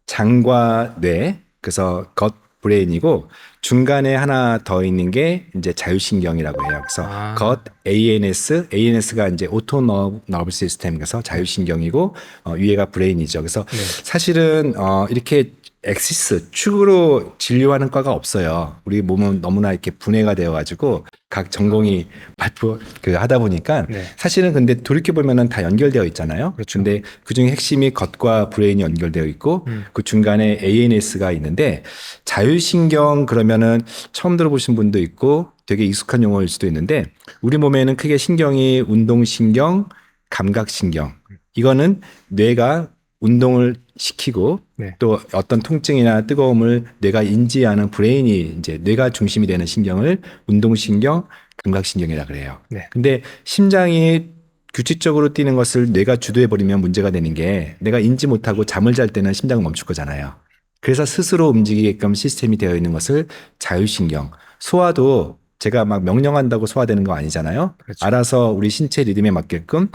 장과 뇌, 그래서 겉 브레인이고 중간에 하나 더 있는 게 이제 자율신경이라고 해요. 그래서 아. 겉 ANS가 이제 오토 너브 시스템 그래서 자율신경이고 위에가 브레인이죠. 그래서 네. 사실은 이렇게 엑시스 축으로 진료하는 과가 없어요. 우리 몸은 너무나 이렇게 분해가 되어가지고 각 전공이 하다 보니까 네. 사실은 근데 돌이켜 보면은 다 연결되어 있잖아요. 그렇죠. 근데 그 중에 핵심이 겉과 브레인이 연결되어 있고 그 중간에 ANS가 있는데 자율신경 그러면은 처음 들어보신 분도 있고 되게 익숙한 용어일 수도 있는데 우리 몸에는 크게 신경이 운동신경, 감각신경 이거는 뇌가 운동을 시키고 네. 또 어떤 통증이나 뜨거움을 뇌가 인지하는 브레인이 이제 뇌가 중심이 되는 신경을 운동신경, 감각신경이라 그래요. 네. 근데 심장이 규칙적으로 뛰는 것을 뇌가 주도해 버리면 문제가 되는 게 내가 인지 못하고 잠을 잘 때는 심장은 멈출 거잖아요. 그래서 스스로 움직이게끔 시스템이 되어 있는 것을 자율신경, 소화도 제가 막 명령한다고 소화되는 거 아니잖아요. 그렇죠. 알아서 우리 신체 리듬에 맞게끔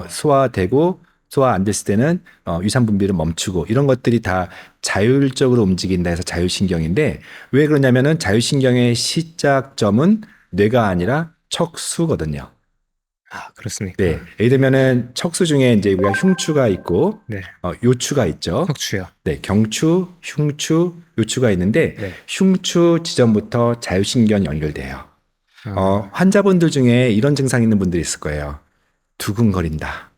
소화되고 소화 안 됐을 때는 유산 분비를 멈추고 이런 것들이 다 자율적으로 움직인다 해서 자율신경인데 왜 그러냐면은 자율신경의 시작점은 뇌가 아니라 척수거든요. 아, 그렇습니까? 네. 예를 들면은 척수 중에 이제 우리가 흉추가 있고 네. 요추가 있죠. 척추요. 네, 경추, 흉추, 요추가 있는데 네. 흉추 지점부터 자율신경이 연결돼요. 아. 환자분들 중에 이런 증상 있는 분들이 있을 거예요. 두근거린다.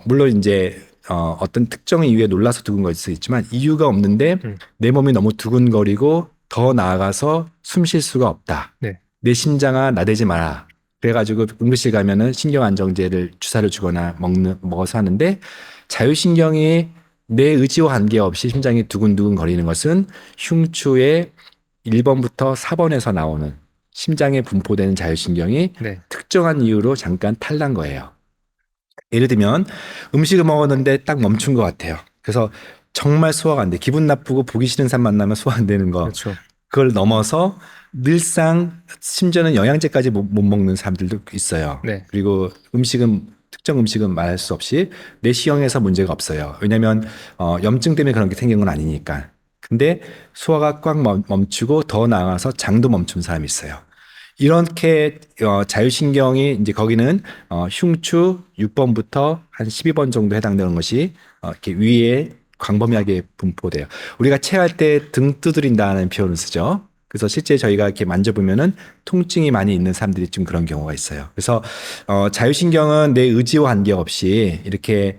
물론 이제 어떤 특정 이유에 놀라서 두근거릴 수 있지만 이유가 없는데 내 몸이 너무 두근거리고 더 나아가서 숨 쉴 수가 없다. 네. 내 심장아 나대지 마라. 그래가지고 응급실 가면은 신경 안정제를 주사를 주거나 먹어서 하는데 자율신경이 내 의지와 관계없이 심장이 두근두근 거리는 것은 흉추의 1번부터 4번에서 나오는 심장에 분포되는 자율신경이 네. 특정한 이유로 잠깐 탈난 거예요. 예를 들면 음식을 먹었는데 딱 멈춘 것 같아요. 그래서 정말 소화가 안 돼. 기분 나쁘고 보기 싫은 사람 만나면 소화 안 되는 거. 그렇죠. 그걸 넘어서 늘상 심지어는 영양제까지 못 먹는 사람들도 있어요. 네. 그리고 특정 음식은 말할 수 없이 내시경에서 문제가 없어요. 왜냐하면 염증 때문에 그런 게 생긴 건 아니니까. 근데 소화가 꽉 멈추고 더 나아가서 장도 멈춘 사람이 있어요. 이렇게 자율신경이 이제 거기는 흉추 6번부터 한 12번 정도 해당되는 것이 이렇게 위에 광범위하게 분포돼요. 우리가 체할 때 등 두드린다는 표현을 쓰죠. 그래서 실제 저희가 이렇게 만져보면은 통증이 많이 있는 사람들이 좀 그런 경우가 있어요. 그래서 자율신경은 내 의지와 관계없이 이렇게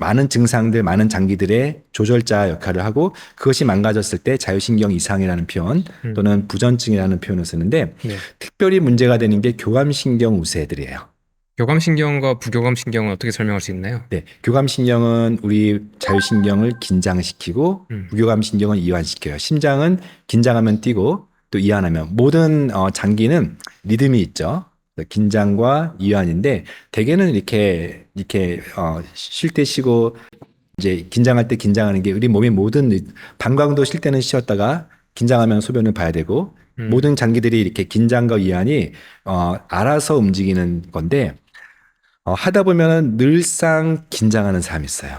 많은 증상들, 많은 장기들의 조절자 역할을 하고 그것이 망가졌을 때 자율신경 이상이라는 표현 또는 부전증이라는 표현을 쓰는데 네. 특별히 문제가 되는 게 교감신경 우세들이에요. 교감신경과 부교감신경은 어떻게 설명할 수 있나요? 네, 교감신경은 우리 자율신경을 긴장시키고 부교감신경은 이완시켜요. 심장은 긴장하면 뛰고 또 이완하면 모든 장기는 리듬이 있죠. 긴장과 이완인데 대개는 이렇게 쉴 때 쉬고 이제 긴장할 때 긴장하는 게 우리 몸의 모든 방광도 쉴 때는 쉬었다가 긴장하면 소변을 봐야 되고 모든 장기들이 이렇게 긴장과 이완이 알아서 움직이는 건데 하다 보면은 늘상 긴장하는 사람이 있어요.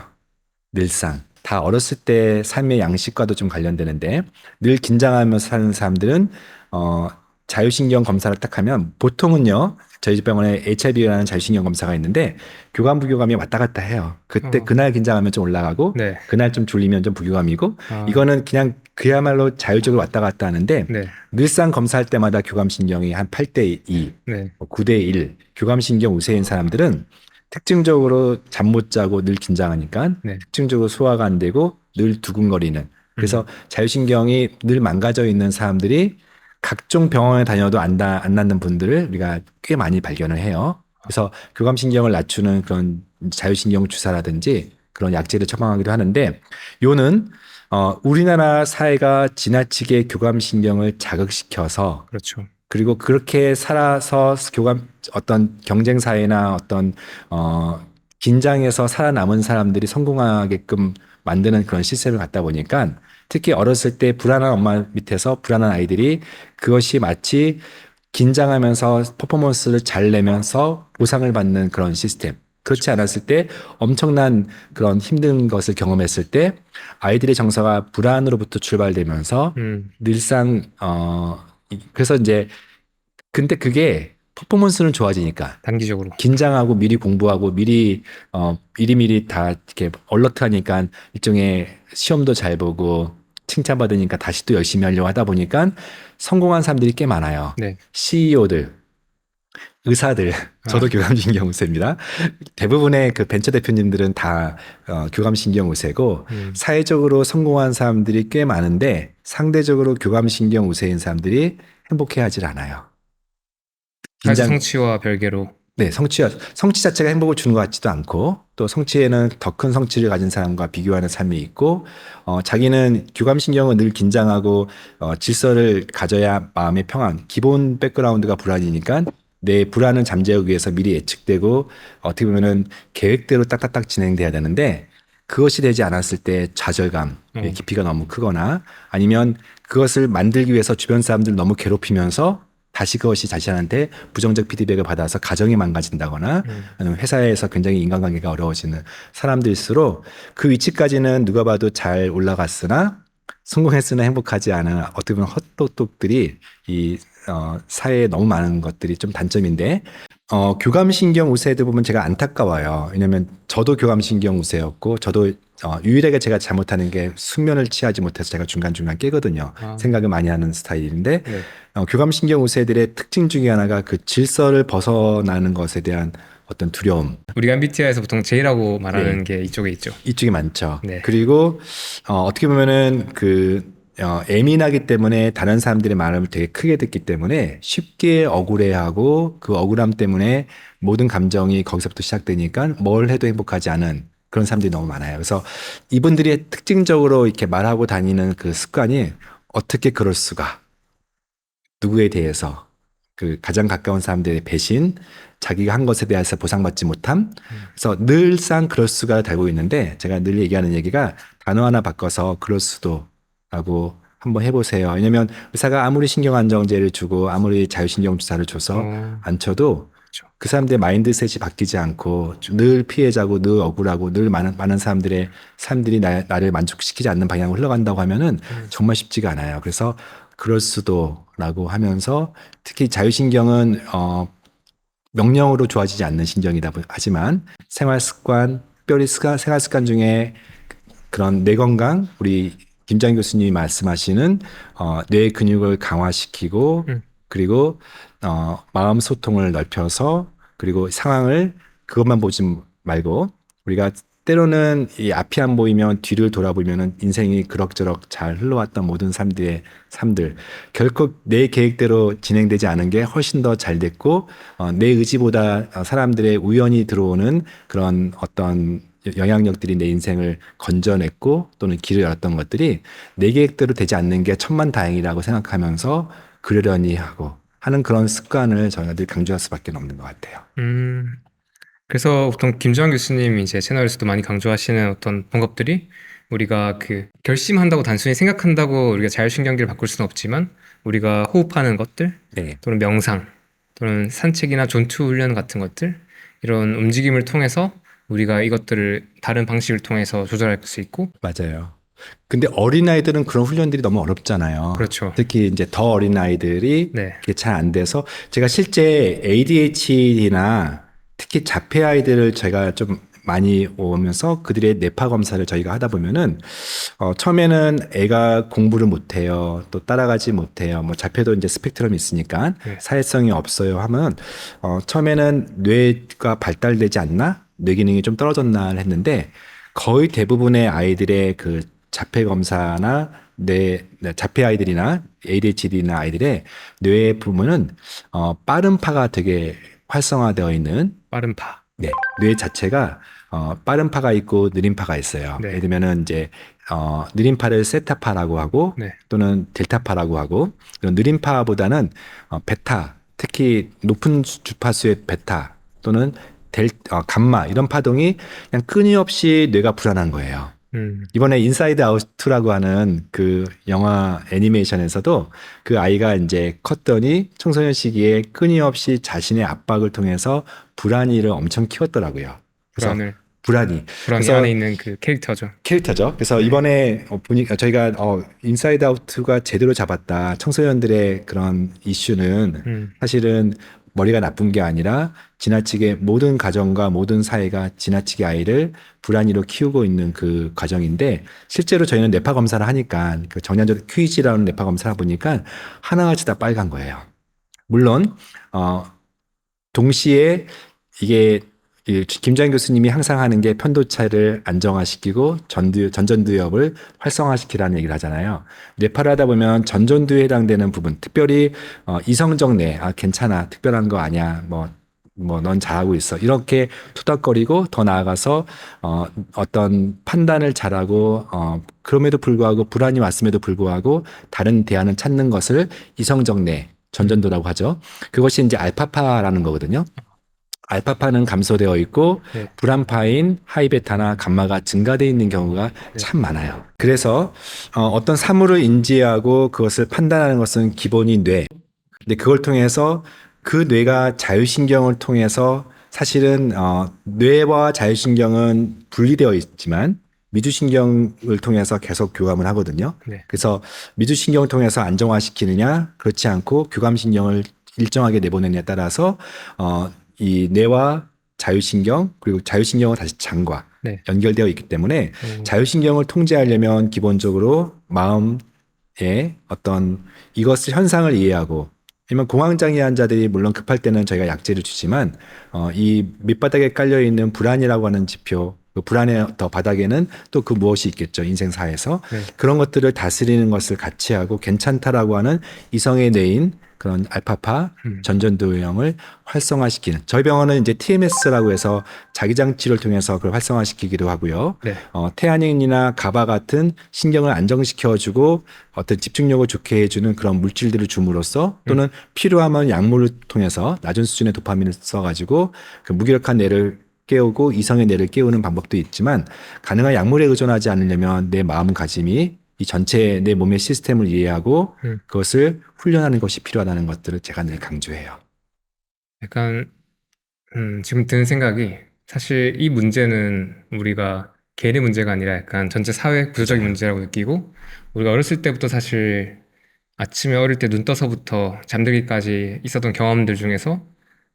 늘상 다 어렸을 때 삶의 양식과도 좀 관련되는데 늘 긴장하면서 사는 사람들은 자율신경 검사를 딱 하면 보통은요 저희 집 병원에 HIV라는 자율신경 검사가 있는데 교감 부교감이 왔다 갔다 해요. 그때 그날 긴장하면 좀 올라가고 네. 그날 좀 졸리면 좀 부교감이고 이거는 그냥 그야말로 자율적으로 왔다 갔다 하는데 네. 늘상 검사할 때마다 교감신경이 한 8대 2, 네. 9대 1 교감신경 우세인 사람들은 특징적으로 잠 못 자고 늘 긴장하니까 네. 특징적으로 소화가 안 되고 늘 두근거리는 그래서 자율신경이 늘 망가져 있는 사람들이 각종 병원에 다녀도 안 낫는 분들을 우리가 꽤 많이 발견을 해요. 그래서 교감신경을 낮추는 그런 자율신경 주사라든지 그런 약제를 처방하기도 하는데 요는 우리나라 사회가 지나치게 교감신경을 자극시켜서 그렇죠. 그리고 그렇게 살아서 어떤 경쟁 사회나 어떤 긴장해서 살아남은 사람들이 성공하게끔 만드는 그런 시스템을 갖다 보니까 특히 어렸을 때 불안한 엄마 밑에서 불안한 아이들이 그것이 마치 긴장하면서 퍼포먼스를 잘 내면서 보상을 받는 그런 시스템. 그렇지 않았을 때 엄청난 그런 힘든 것을 경험했을 때 아이들의 정서가 불안으로부터 출발되면서 늘상 그래서 이제 근데 그게 퍼포먼스는 좋아지니까 단기적으로. 긴장하고 미리 공부하고 미리 미리미리 다 이렇게 얼러트하니까 일종의 시험도 잘 보고 칭찬받으니까 다시 또 열심히 하려고 하다 보니까 성공한 사람들이 꽤 많아요. 네. CEO들, 의사들, 저도 교감신경 우세입니다. 대부분의 그 벤처 대표님들은 다 교감신경 우세고 사회적으로 성공한 사람들이 꽤 많은데 상대적으로 교감신경 우세인 사람들이 행복해하질 않아요. 사실 성취와 별개로. 네, 성취 자체가 행복을 주는 것 같지도 않고 또 성취에는 더 큰 성취를 가진 사람과 비교하는 삶이 있고 자기는 교감신경은 늘 긴장하고 질서를 가져야 마음의 평안, 기본 백그라운드가 불안이니까 내 불안을 잠재우기 위해서 미리 예측되고 어떻게 보면은 계획대로 딱딱딱 진행돼야 되는데 그것이 되지 않았을 때 좌절감의 깊이가 너무 크거나 아니면 그것을 만들기 위해서 주변 사람들 너무 괴롭히면서 다시 그것이 자신한테 부정적 피드백을 받아서 가정이 망가진다거나 아니면 회사에서 굉장히 인간관계가 어려워지는 사람들일수록 그 위치까지는 누가 봐도 잘 올라갔으나 성공했으나 행복하지 않은 어떻게 보면 헛똑똑들이 이 사회에 너무 많은 것들이 좀 단점인데 교감신경 우세들 보면 제가 안타까워요. 왜냐하면 저도 교감신경 우세였고 저도 유일하게 제가 잘못하는 게 숙면을 취하지 못해서 제가 중간중간 깨거든요. 생각을 많이 하는 스타일인데 네. 교감신경 우세들의 특징 중에 하나가 그 질서를 벗어나는 것에 대한 어떤 두려움. 우리가 MBTI에서 보통 J라고 말하는 게 이쪽에 있죠. 이쪽이 많죠. 네. 그리고 어떻게 보면은 예민하기 때문에 다른 사람들의 말을 되게 크게 듣기 때문에 쉽게 억울해하고 그 억울함 때문에 모든 감정이 거기서부터 시작되니까 뭘 해도 행복하지 않은 그런 사람들이 너무 많아요. 그래서 이분들이 특징적으로 이렇게 말하고 다니는 그 습관이 어떻게 그럴 수가 누구에 대해서 그 가장 가까운 사람들의 배신, 자기가 한 것에 대해서 보상받지 못함. 그래서 늘상 그럴 수가 달고 있는데 제가 늘 얘기하는 얘기가 단어 하나 바꿔서 그럴 수도 라고 한번 해보세요. 왜냐면 의사가 아무리 신경안정제를 주고 아무리 자율신경 주사를 줘서 안 쳐도 그렇죠. 그 사람들의 마인드셋이 바뀌지 않고 늘 피해자고 늘 억울하고 늘 많은 사람들이 나를 만족시키지 않는 방향으로 흘러간다고 하면은 정말 쉽지가 않아요. 그래서 그럴 수도라고 하면서 특히 자율신경은 명령으로 좋아지지 않는 신경이다 하지만 생활 습관, 특별히 생활 습관 중에 그런 뇌 건강, 우리 김장 교수님이 말씀하시는 뇌 근육을 강화시키고 음, 그리고 마음 소통을 넓혀서 그리고 상황을 그것만 보지 말고 우리가 때로는 이 앞이 안 보이면 뒤를 돌아보면은 인생이 그럭저럭 잘 흘러왔던 모든 삶들 결코 내 계획대로 진행되지 않은 게 훨씬 더 잘 됐고 내 의지보다 사람들의 우연히 들어오는 그런 어떤 영향력들이 내 인생을 건져냈고 또는 길을 열었던 것들이 내 계획대로 되지 않는 게 천만다행이라고 생각하면서 그러려니 하고 하는 그런 습관을 저희가 늘 강조할 수밖에 없는 것 같아요. 음. 그래서 보통 김주환 교수님이 이제 채널에서도 많이 강조하시는 어떤 방법들이 우리가 그 결심한다고 단순히 생각한다고 우리가 자율신경계를 바꿀 수는 없지만 우리가 호흡하는 것들 네, 또는 명상 또는 산책이나 전투 훈련 같은 것들 이런 움직임을 통해서 우리가 이것들을 다른 방식을 통해서 조절할 수 있고 맞아요. 근데 어린아이들은 그런 훈련들이 너무 어렵잖아요. 그렇죠. 특히 이제 더 어린아이들이 네. 그게 잘 안 돼서 제가 실제 ADHD나 특히 자폐 아이들을 제가 좀 많이 오면서 그들의 뇌파 검사를 저희가 하다 보면은 처음에는 애가 공부를 못해요. 또 따라가지 못해요. 뭐 자폐도 이제 스펙트럼이 있으니까 네. 사회성이 없어요 하면 처음에는 뇌가 발달되지 않나? 뇌 기능이 좀 떨어졌나 했는데 거의 대부분의 아이들의 그 자폐 검사나 자폐 아이들이나 ADHD나 아이들의 뇌 부분은 빠른 파가 되게 활성화되어 있는 빠른 파. 네, 뇌 자체가 빠른 파가 있고 느린 파가 있어요. 네. 예를 들면은 이제 느린 파를 세타파라고 하고 네. 또는 델타파라고 하고 이런 느린 파보다는 베타, 특히 높은 주파수의 베타 또는 감마 이런 파동이 그냥 끊임없이 뇌가 불안한 거예요. 이번에 인사이드 아웃2라고 하는 그 영화 애니메이션에서도 그 아이가 이제 컸더니 청소년 시기에 끊임없이 자신의 압박을 통해서 불안이를 엄청 키웠더라고요. 그래서 불안이 불안이. 불안이 안에 있는 그 캐릭터죠. 캐릭터죠. 그래서 이번에 보니까 저희가 인사이드 아웃가 제대로 잡았다. 청소년들의 그런 이슈는 사실은 머리가 나쁜 게 아니라 지나치게 모든 가정과 모든 사회가 지나치게 아이를 불안이로 키우고 있는 그 과정인데 실제로 저희는 뇌파 검사를 하니까 그 정량적 퀴즈라는 뇌파 검사를 보니까 하나같이 다 빨간 거예요. 물론 동시에 이게 김장 교수님이 항상 하는 게 편도차를 안정화시키고 전전두엽을 활성화시키라는 얘기를 하잖아요. 뇌파를 하다 보면 전전두엽에 해당되는 부분, 특별히 이성적 뇌, 괜찮아, 특별한 거 아니야, 넌 잘하고 있어. 이렇게 투닥거리고 더 나아가서 어떤 판단을 잘하고 그럼에도 불구하고 불안이 왔음에도 불구하고 다른 대안을 찾는 것을 이성적 뇌, 전전두라고 하죠. 그것이 이제 알파파라는 거거든요. 알파파는 감소되어 있고 네. 불안파인 하이베타나 감마가 증가되어 있는 경우가 참 많아요. 그래서 어떤 사물을 인지하고 그것을 판단하는 것은 기본이 뇌. 근데 그걸 통해서 그 뇌가 자율신경을 통해서 사실은 뇌와 자율신경은 분리되어 있지만 미주신경을 통해서 계속 교감을 하거든요. 네. 그래서 미주신경을 통해서 안정화시키느냐 그렇지 않고 교감신경을 일정하게 내보내느냐에 따라서 이 뇌와 자율신경 그리고 자율신경은 다시 장과 네. 연결되어 있기 때문에 자율신경을 통제하려면 기본적으로 마음의 어떤 이것을 현상을 이해하고 아니면 공황장애 환자들이 물론 급할 때는 저희가 약제를 주지만 이 밑바닥에 깔려 있는 불안이라고 하는 지표 그 불안의 더 바닥에는 또 그 무엇이 있겠죠 인생사에서 네. 그런 것들을 다스리는 것을 같이 하고 괜찮다라고 하는 이성의 뇌인 그런 알파파 전전두엽을 활성화시키는 저희 병원은 이제 TMS라고 해서 자기장치를 통해서 그걸 활성화시키기도 하고요. 네. 테아닌이나 가바 같은 신경을 안정시켜주고 어떤 집중력을 좋게 해주는 그런 물질들을 줌으로써 또는 필요하면 약물을 통해서 낮은 수준의 도파민을 써가지고 그 무기력한 뇌를 깨우고 이성의 뇌를 깨우는 방법도 있지만 가능한 약물에 의존하지 않으려면 내 마음가짐이 이 전체 내 몸의 시스템을 이해하고 그것을 훈련하는 것이 필요하다는 것들을 제가 늘 강조해요. 약간 지금 드는 생각이 사실 이 문제는 우리가 개인의 문제가 아니라 약간 전체 사회 구조적인 문제라고 느끼고 우리가 어렸을 때부터 사실 아침에 어릴 때 눈 떠서부터 잠들기까지 있었던 경험들 중에서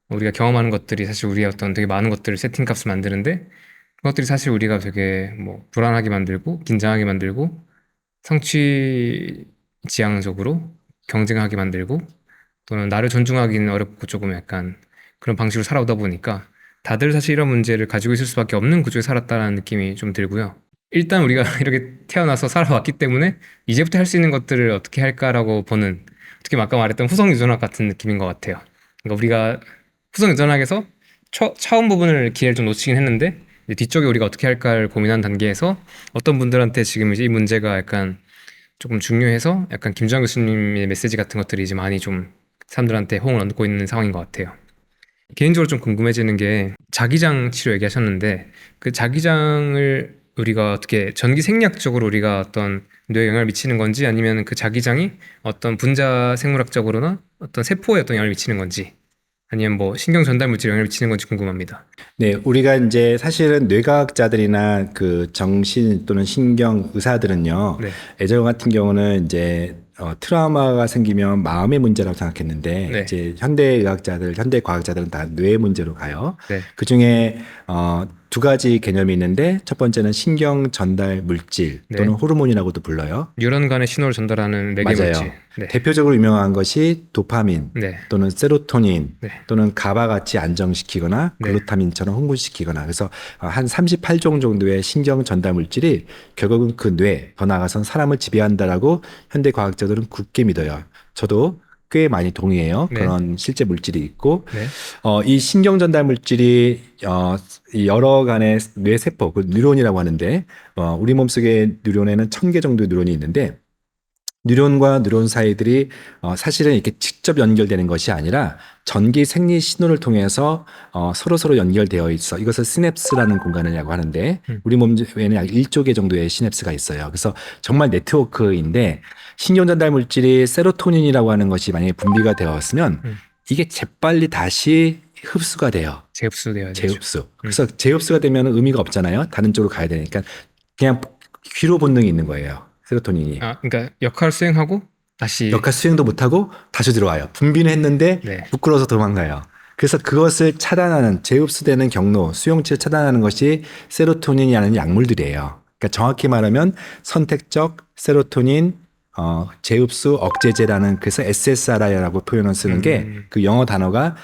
우리가 경험하는 것들이 사실 우리의 어떤 되게 많은 것들을 세팅값을 만드는데 그것들이 사실 우리가 되게 뭐 불안하게 만들고 긴장하게 만들고 성취 지향적으로 경쟁하게 만들고 또는 나를 존중하기는 어렵고 조금 약간 그런 방식으로 살아오다 보니까 다들 사실 이런 문제를 가지고 있을 수밖에 없는 구조에 살았다라는 느낌이 좀 들고요. 일단 우리가 이렇게 태어나서 살아왔기 때문에 이제부터 할 수 있는 것들을 어떻게 할까라고 보는 특히 아까 말했던 후성 유전학 같은 느낌인 것 같아요. 그러니까 우리가 후성 유전학에서 처음 부분을 기회를 좀 놓치긴 했는데 이제 뒤쪽에 우리가 어떻게 할까를 고민한 단계에서 어떤 분들한테 지금 이제 이 문제가 약간 조금 중요해서 약간 김주환 교수님의 메시지 같은 것들이 이제 많이 좀 사람들한테 호응을 얻고 있는 상황인 것 같아요. 개인적으로 좀 궁금해지는 게 자기장 치료 얘기하셨는데 그 자기장을 우리가 어떻게 전기 생리학적으로 우리가 어떤 뇌에 영향을 미치는 건지 아니면 그 자기장이 어떤 분자 생물학적으로나 어떤 세포에 어떤 영향을 미치는 건지 아니면 뭐 신경 전달 물질에 영향을 미치는 건지 궁금합니다. 네, 우리가 이제 사실은 뇌과학자들이나 그 정신 또는 신경 의사들은요, 네. 예전 같은 경우는 이제 트라우마가 생기면 마음의 문제라고 생각했는데 네. 이제 현대의학자들, 현대과학자들은 다 뇌 문제로 가요. 네. 그 중에 두 가지 개념이 있는데 첫 번째는 신경 전달 물질 또는 네. 호르몬이라고도 불러요. 뉴런 간의 신호를 전달하는 매개 맞아요. 물질. 네. 대표적으로 유명한 것이 도파민 네. 또는 세로토닌 네. 또는 가바같이 안정시키거나 네. 글루타민처럼 흥분시키거나 그래서 한 38종 정도의 신경 전달 물질이 결국은 그 뇌, 더 나아가선 사람을 지배한다라고 현대 과학자들은 굳게 믿어요. 저도 꽤 많이 동의해요. 네. 그런 실제 물질이 있고 네. 이 신경 전달 물질이 이 여러 간의 뇌 세포, 그 뉴런이라고 하는데 우리 몸속에 뉴런에는 1000개 정도의 뉴런이 있는데 뉴런과 뉴런 사이들이 사실은 이렇게 직접 연결되는 것이 아니라 전기 생리 신호를 통해서 서로 연결되어 있어. 이것을 시냅스라는 공간이라고 하는데 우리 몸에는 약 1조 개 정도의 시냅스가 있어요. 그래서 정말 네트워크인데 신경 전달 물질이 세로토닌이라고 하는 것이 만약에 분비가 되었으면 이게 재빨리 다시 흡수가 돼요. 재흡수돼야 되죠. 재흡수. 그래서 재흡수가 되면 의미가 없잖아요. 다른 쪽으로 가야 되니까 그냥 귀로 본능이 있는 거예요. 세로토닌이. 아, 그러니까 역할 수행하고 다시 역할 수행도 못하고 다시 들어와요. 분비는 했는데 네. 부끄러워서 도망가요. 그래서 그것을 차단하는 재흡수되는 경로, 수용체를 차단하는 것이 세로토닌이라는 약물들이에요. 그러니까 정확히 말하면 선택적 세로토닌 재흡수 억제제라는 그래서 SSRI라고 표현을 쓰는 게 그 영어 단어가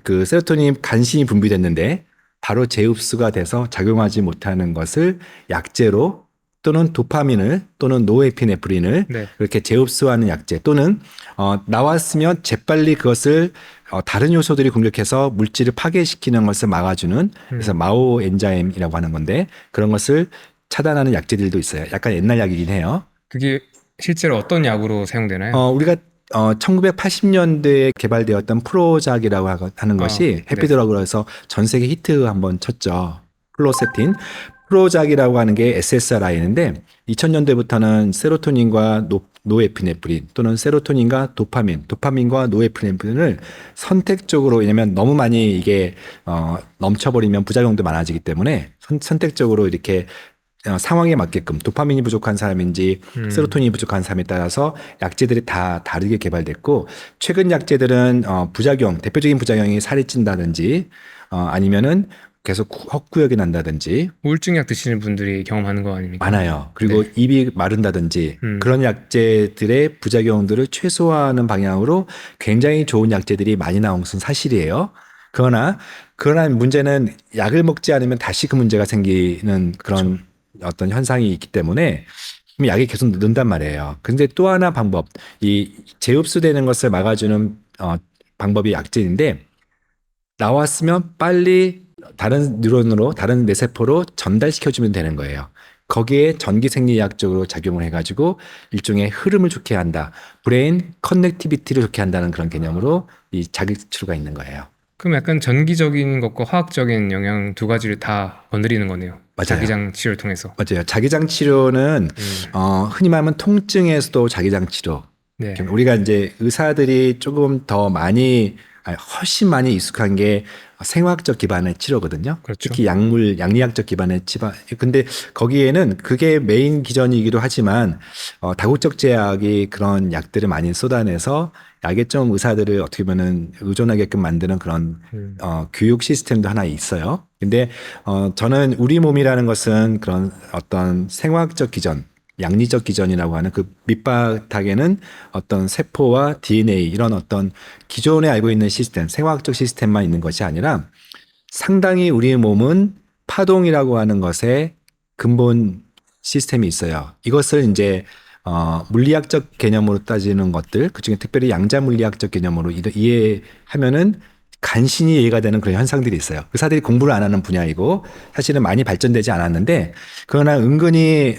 그 세로토닌 간신히 분비됐는데 바로 재흡수가 돼서 작용하지 못하는 것을 약제로 또는 도파민을 또는 노에피네프린을 네. 이렇게 재흡수하는 약제 또는 나왔으면 재빨리 그것을 다른 요소들이 공격해서 물질을 파괴시키는 것을 막아주는 그래서 마오 엔자임이라고 하는 건데 그런 것을 차단하는 약제들도 있어요. 약간 옛날 약이긴 해요. 그게 실제로 어떤 약으로 사용되나요? 우리가 1980년대에 개발되었던 프로작이라고 하는 것이 해피드러그로 해서 전 세계 히트 한번 쳤죠. 플로세틴. 프로작이라고 하는 게 SSRI인데 2000년대부터는 세로토닌과 노에피네프린 또는 세로토닌과 도파민과 노에피네프린을 선택적으로 왜냐하면 너무 많이 이게 넘쳐버리면 부작용도 많아지기 때문에 선택적으로 이렇게 상황에 맞게끔 도파민이 부족한 사람인지 세로토닌이 부족한 사람에 따라서 약제들이 다 다르게 개발됐고 최근 약제들은 대표적인 부작용이 살이 찐다든지 아니면은 계속 헛구역이 난다든지 우울증약 드시는 분들이 경험하는 거 아닙니까? 많아요. 그리고 네. 입이 마른다든지 그런 약제들의 부작용들을 최소화하는 방향으로 굉장히 좋은 약제들이 많이 나온 것은 사실이에요. 그러나 문제는 약을 먹지 않으면 다시 그 문제가 생기는 그런 어떤 현상이 있기 때문에 약이 계속 는단 말이에요. 근데 또 하나 방법, 이 재흡수되는 것을 막아주는 방법이 약제인데 나왔으면 빨리 다른 뉴런으로 다른 뇌세포로 전달시켜주면 되는 거예요. 거기에 전기생리학적으로 작용을 해가지고 일종의 흐름을 좋게 한다. 브레인 커넥티비티를 좋게 한다는 그런 개념으로 이 자기치료가 있는 거예요. 그럼 약간 전기적인 것과 화학적인 영향 두 가지를 다 건드리는 거네요. 맞아요. 자기장 치료를 통해서. 맞아요. 자기장 치료는 흔히 말하면 통증에서도 자기장 치료. 네. 우리가 이제 의사들이 조금 더 많이 훨씬 많이 익숙한 게 생화학적 기반의 치료거든요. 그렇죠. 특히 양리학적 기반의 치료. 근데 거기에는 그게 메인 기전이기도 하지만 다국적 제약이 그런 약들을 많이 쏟아내서 약에 좀 의사들을 어떻게 보면은 의존하게끔 만드는 그런 교육 시스템도 하나 있어요. 근데 저는 우리 몸이라는 것은 그런 어떤 생화학적 기전, 양리적 기전이라고 하는 그 밑바닥에는 어떤 세포와 DNA 이런 어떤 기존에 알고 있는 시스템, 생화학적 시스템만 있는 것이 아니라 상당히 우리 몸은 파동이라고 하는 것에 근본 시스템이 있어요. 이것을 이제 물리학적 개념으로 따지는 것들, 그중에 특별히 양자 물리학적 개념으로 이해하면은 간신히 이해가 되는 그런 현상들이 있어요. 의사들이 공부를 안 하는 분야이고 사실은 많이 발전되지 않았는데 그러나 은근히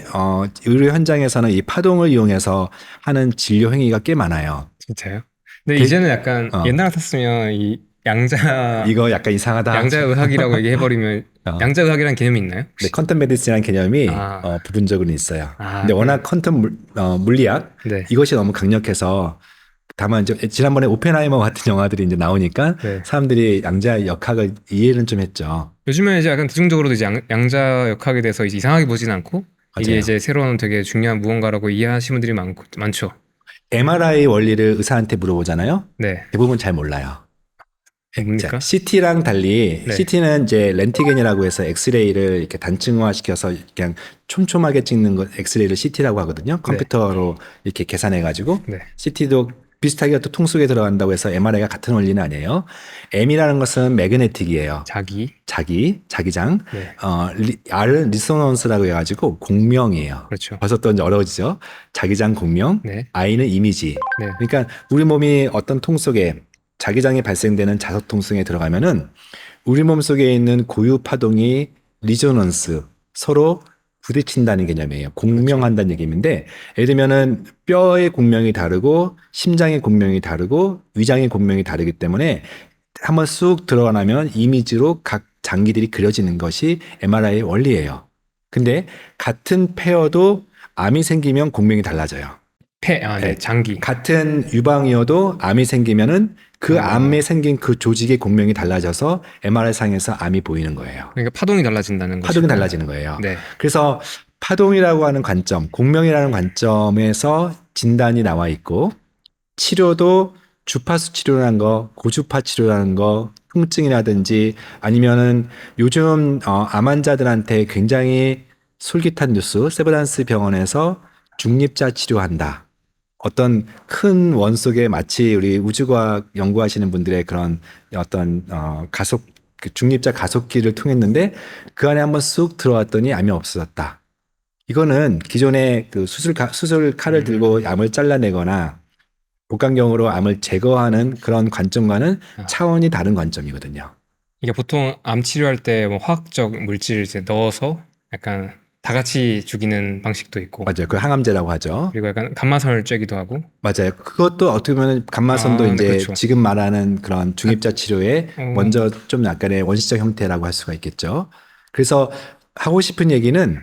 의료 현장에서는 이 파동을 이용해서 하는 진료 행위가 꽤 많아요. 진짜요? 근데 이제는 약간 어. 옛날 같았으면 이 양자 이거 약간 이상하다. 양자의학이라고 얘기해버리면 양자의학이라는 개념이 있나요? 네, 퀀텀 메디슨이라는 개념이 아. 부분적으로 있어요. 아, 근데 워낙 퀀텀 물리학 네. 이것이 너무 강력해서 다만 이제 지난번에 오펜하이머 같은 영화들이 이제 나오니까 네. 사람들이 양자 역학을 이해는 좀 했죠. 요즘에 이제 약간 대중적으로도 이제 양자역학에 대해서 이제 이상하게 보진 않고 이게 맞아요. 이제 새로운 되게 중요한 무언가라고 이해하시는 분들이 많죠. MRI 원리를 의사한테 물어보잖아요. 네. 대부분 잘 몰라요. 뭡니까? CT랑 달리 네. CT는 이제 렌트겐이라고 해서 엑스레이를 이렇게 단층화시켜서 그냥 촘촘하게 찍는 것 엑스레이를 CT라고 하거든요. 컴퓨터로 이렇게 계산해 가지고 네. CT도 비슷하게 또 통 속에 들어간다고 해서 MRI가 같은 원리는 아니에요. M이라는 것은 매그네틱이에요. 자기장. 네. R은 리소넌스라고 해가지고 공명이에요. 그렇죠. 벌써 또 이제 어려워지죠. 자기장 공명. 네. I는 이미지. 네. 그러니까 우리 몸이 어떤 통 속에 자기장이 발생되는 자석통성에 들어가면은 우리 몸 속에 있는 고유 파동이 리조넌스 서로 부딪힌다는 개념이에요. 공명한다는 얘기인데 예를 들면은 뼈의 공명이 다르고 심장의 공명이 다르고 위장의 공명이 다르기 때문에 한번 쑥 들어가면 이미지로 각 장기들이 그려지는 것이 MRI의 원리예요. 근데 같은 폐여도 암이 생기면 공명이 달라져요. 네. 장기. 같은 유방이어도 암이 생기면은 그 암에 생긴 그 조직의 공명이 달라져서 MRI 상에서 암이 보이는 거예요. 그러니까 파동이 달라지는 거죠. 파동이 달라지는 거예요. 네. 그래서 파동이라고 하는 관점, 공명이라는 관점에서 진단이 나와 있고 치료도 주파수 치료라는 거, 고주파 치료라는 거, 통증이라든지 아니면은 요즘 암 환자들한테 굉장히 솔깃한 뉴스, 세브란스 병원에서 중립자 치료한다. 어떤 큰 원 속에 마치 우리 우주과학 연구하시는 분들의 그런 어떤 가속 중립자 가속기를 통했는데 그 안에 한번 쑥 들어왔더니 암이 없어졌다. 이거는 기존의 그 수술 칼을 들고 암을 잘라내거나 복강경으로 암을 제거하는 그런 관점과는 차원이 다른 관점이거든요. 이게 보통 암 치료할 때 뭐 화학적 물질을 이제 넣어서 약간 다 같이 죽이는 방식도 있고. 맞아요. 그 항암제라고 하죠. 그리고 약간 감마선을 쬐기도 하고. 맞아요. 그것도 어떻게 보면 감마선도 네, 이제 그렇죠. 지금 말하는 그런 중입자 치료의 먼저 좀 약간의 원시적 형태라고 할 수가 있겠죠. 그래서 하고 싶은 얘기는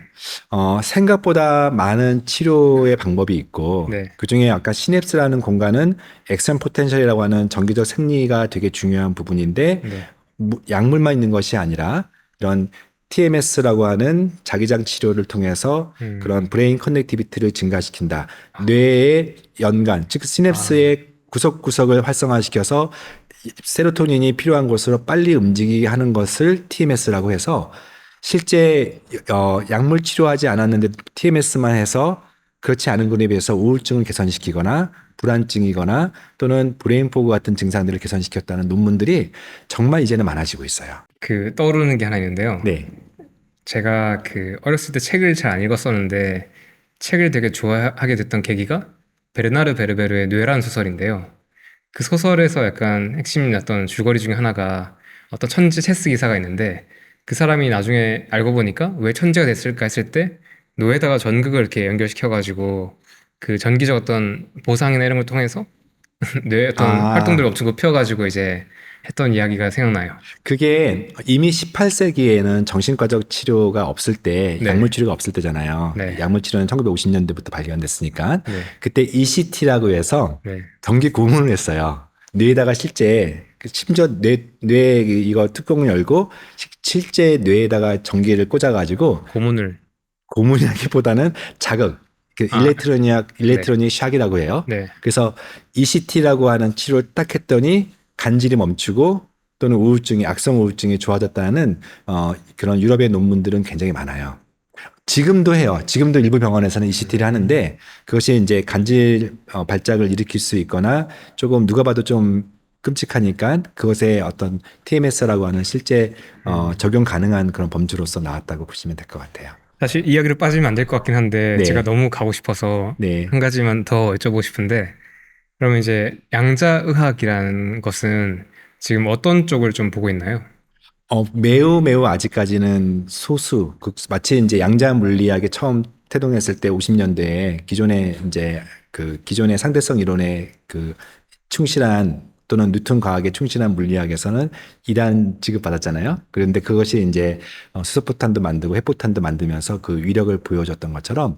생각보다 많은 치료의 방법이 있고 네. 그중에 아까 시냅스라는 공간은 액션 포텐셜이라고 하는 전기적 생리가 되게 중요한 부분인데 네. 약물만 있는 것이 아니라 이런 TMS라고 하는 자기장 치료를 통해서 그런 브레인 커넥티비티를 증가시킨다. 뇌의 연관, 즉 시냅스의 구석구석을 활성화시켜서 세로토닌이 필요한 곳으로 빨리 움직이게 하는 것을 TMS라고 해서 실제 약물 치료하지 않았는데 TMS만 해서 그렇지 않은 분에 비해서 우울증을 개선시키거나 불안증이거나 또는 브레인 포그 같은 증상들을 개선시켰다는 논문들이 정말 이제는 많아지고 있어요. 그 떠오르는 게 하나 있는데요. 네. 제가 그 어렸을 때 책을 잘 안 읽었었는데 책을 되게 좋아하게 됐던 계기가 베르나르 베르베르의 뇌라는 소설인데요. 그 소설에서 약간 핵심 났던 줄거리 중에 하나가 어떤 천재 체스 기사가 있는데 그 사람이 나중에 알고 보니까 왜 천재가 됐을까 했을 때 뇌에다가 전극을 이렇게 연결시켜가지고 그 전기적 어떤 보상이나 이런 걸 통해서 뇌의 어떤 활동들을 엄청 높여가지고 이제 했던 이야기가 생각나요. 그게 이미 18세기에는 정신과적 치료가 없을 때 네. 약물 치료가 없을 때잖아요. 네. 약물 치료는 1950년대부터 발견됐으니까 네. 그때 ECT라고 해서 네. 전기 고문을 했어요. 뇌에다가 실제 심지어 뇌 이거 뚜껑을 열고 실제 뇌에다가 전기를 꽂아가지고 고문을. 고문이라기보다는 자극, 아, 일렉트로닉 샥이라고 해요. 네. 그래서 ECT라고 하는 치료를 딱 했더니 간질이 멈추고 또는 악성 우울증이 좋아졌다는 그런 유럽의 논문들은 굉장히 많아요. 지금도 해요. 지금도 일부 병원에서는 ECT를 하는데 그것이 이제 간질 발작을 일으킬 수 있거나 조금 누가 봐도 좀 끔찍하니까 그것에 어떤 TMS라고 하는 실제 적용 가능한 그런 범주로서 나왔다고 보시면 될 것 같아요. 사실 이야기를 빠지면 안 될 것 같긴 한데 네. 제가 너무 가고 싶어서 네. 한 가지만 더 여쭤보고 싶은데 그러면 이제 양자의학이라는 것은 지금 어떤 쪽을 좀 보고 있나요? 매우 아직까지는 소수. 마치 이제 양자 물리학에 처음 태동했을 때 50년대에 기존의 상대성 이론에 충실한 또는 뉴턴 과학에 충실한 물리학에서는 2단 취급받았잖아요. 그런데 그것이 이제 수소포탄도 만들고 핵포탄도 만들면서 그 위력을 보여줬던 것처럼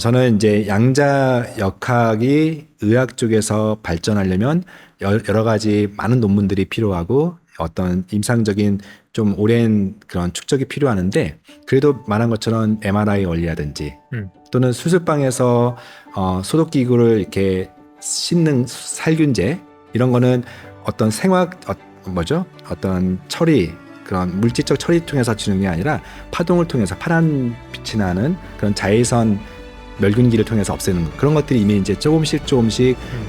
저는 이제 양자 역학이 의학 쪽에서 발전하려면 여러 가지 많은 논문들이 필요하고 어떤 임상적인 좀 오랜 그런 축적이 필요하는데 그래도 말한 것처럼 MRI 원리라든지 또는 수술방에서 소독기구를 이렇게 씻는 살균제 이런 거는 어떤 어떤 처리 그런 물질적 처리 통해서 주는 게 아니라 파동을 통해서 파란 빛이 나는 그런 자외선 멸균기를 통해서 없애는 것. 그런 것들이 이미 이제 조금씩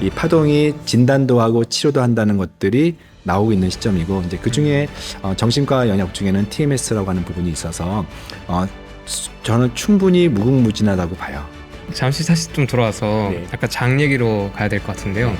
이 파동이 진단도 하고 치료도 한다는 것들이 나오고 있는 시점이고 이제 그 중에 정신과 영역 중에는 TMS라고 하는 부분이 있어서 저는 충분히 무궁무진하다고 봐요. 잠시 다시 좀 돌아와서 네. 약간 장 얘기로 가야 될 것 같은데요.